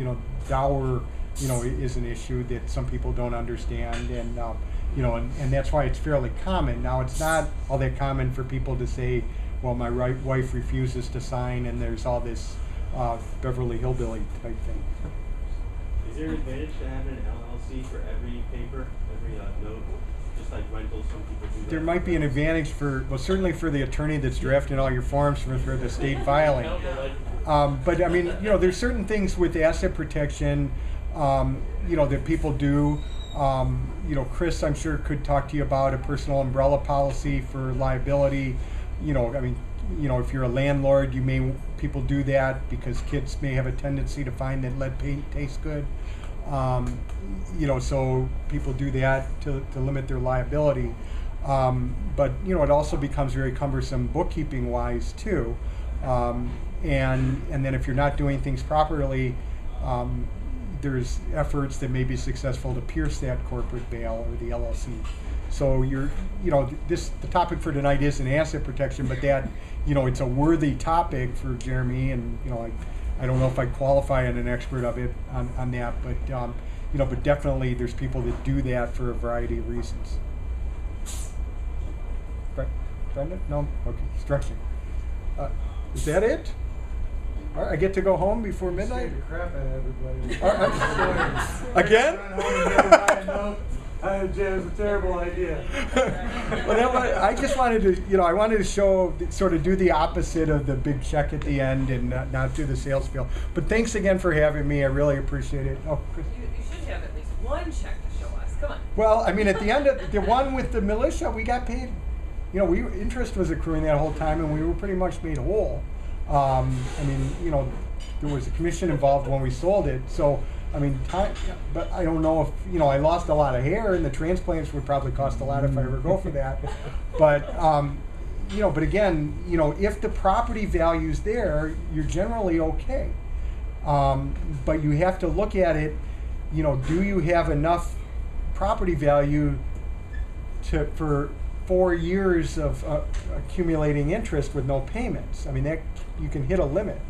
dower, is an issue that some people don't understand, and and that's why it's fairly common. Now, it's not all that common for people to say, well, my wife refuses to sign, and there's all this Beverly Hillbilly type thing. Is there an advantage to having an LLC for every paper, every note, just like rentals? Some people do that. There might be an advantage certainly for the attorney that's drafting all your forms for the state filing. But I mean, there's certain things with asset protection, that people do. Chris, I'm sure, could talk to you about a personal umbrella policy for liability. If you're a landlord, people do that because kids may have a tendency to find that lead paint tastes good. So people do that to limit their liability. But it also becomes very cumbersome bookkeeping wise too. And then if you're not doing things properly, there's efforts that may be successful to pierce that corporate veil or the LLC. So the topic for tonight isn't asset protection, but that, it's a worthy topic for Jeremy, and I don't know if I qualify as an expert of it on that, but but definitely there's people that do that for a variety of reasons. Brenda? No? Okay, stretching. Is that it? All right, I get to go home before midnight? Scared the crap out of everybody. All right. Again? Run home and never buy a note. It was a terrible idea. Well, I just wanted to, I wanted to sort of do the opposite of the big check at the end and not do the sales spiel. But thanks again for having me. I really appreciate it. Oh, Chris. You should have at least one check to show us. Come on. Well, I mean, at the end of the one with the militia, we got paid. Interest was accruing that whole time, and we were pretty much made whole. There was a commission involved when we sold it, so I mean, time, but I don't know if, you know, I lost a lot of hair, and the transplants would probably cost a lot if I ever go for that. But, you know, but again, you know, if the property value's there, you're generally okay. But you have to look at it, you know, do you have enough property value for 4 years of accumulating interest with no payments? I mean, that you can hit a limit.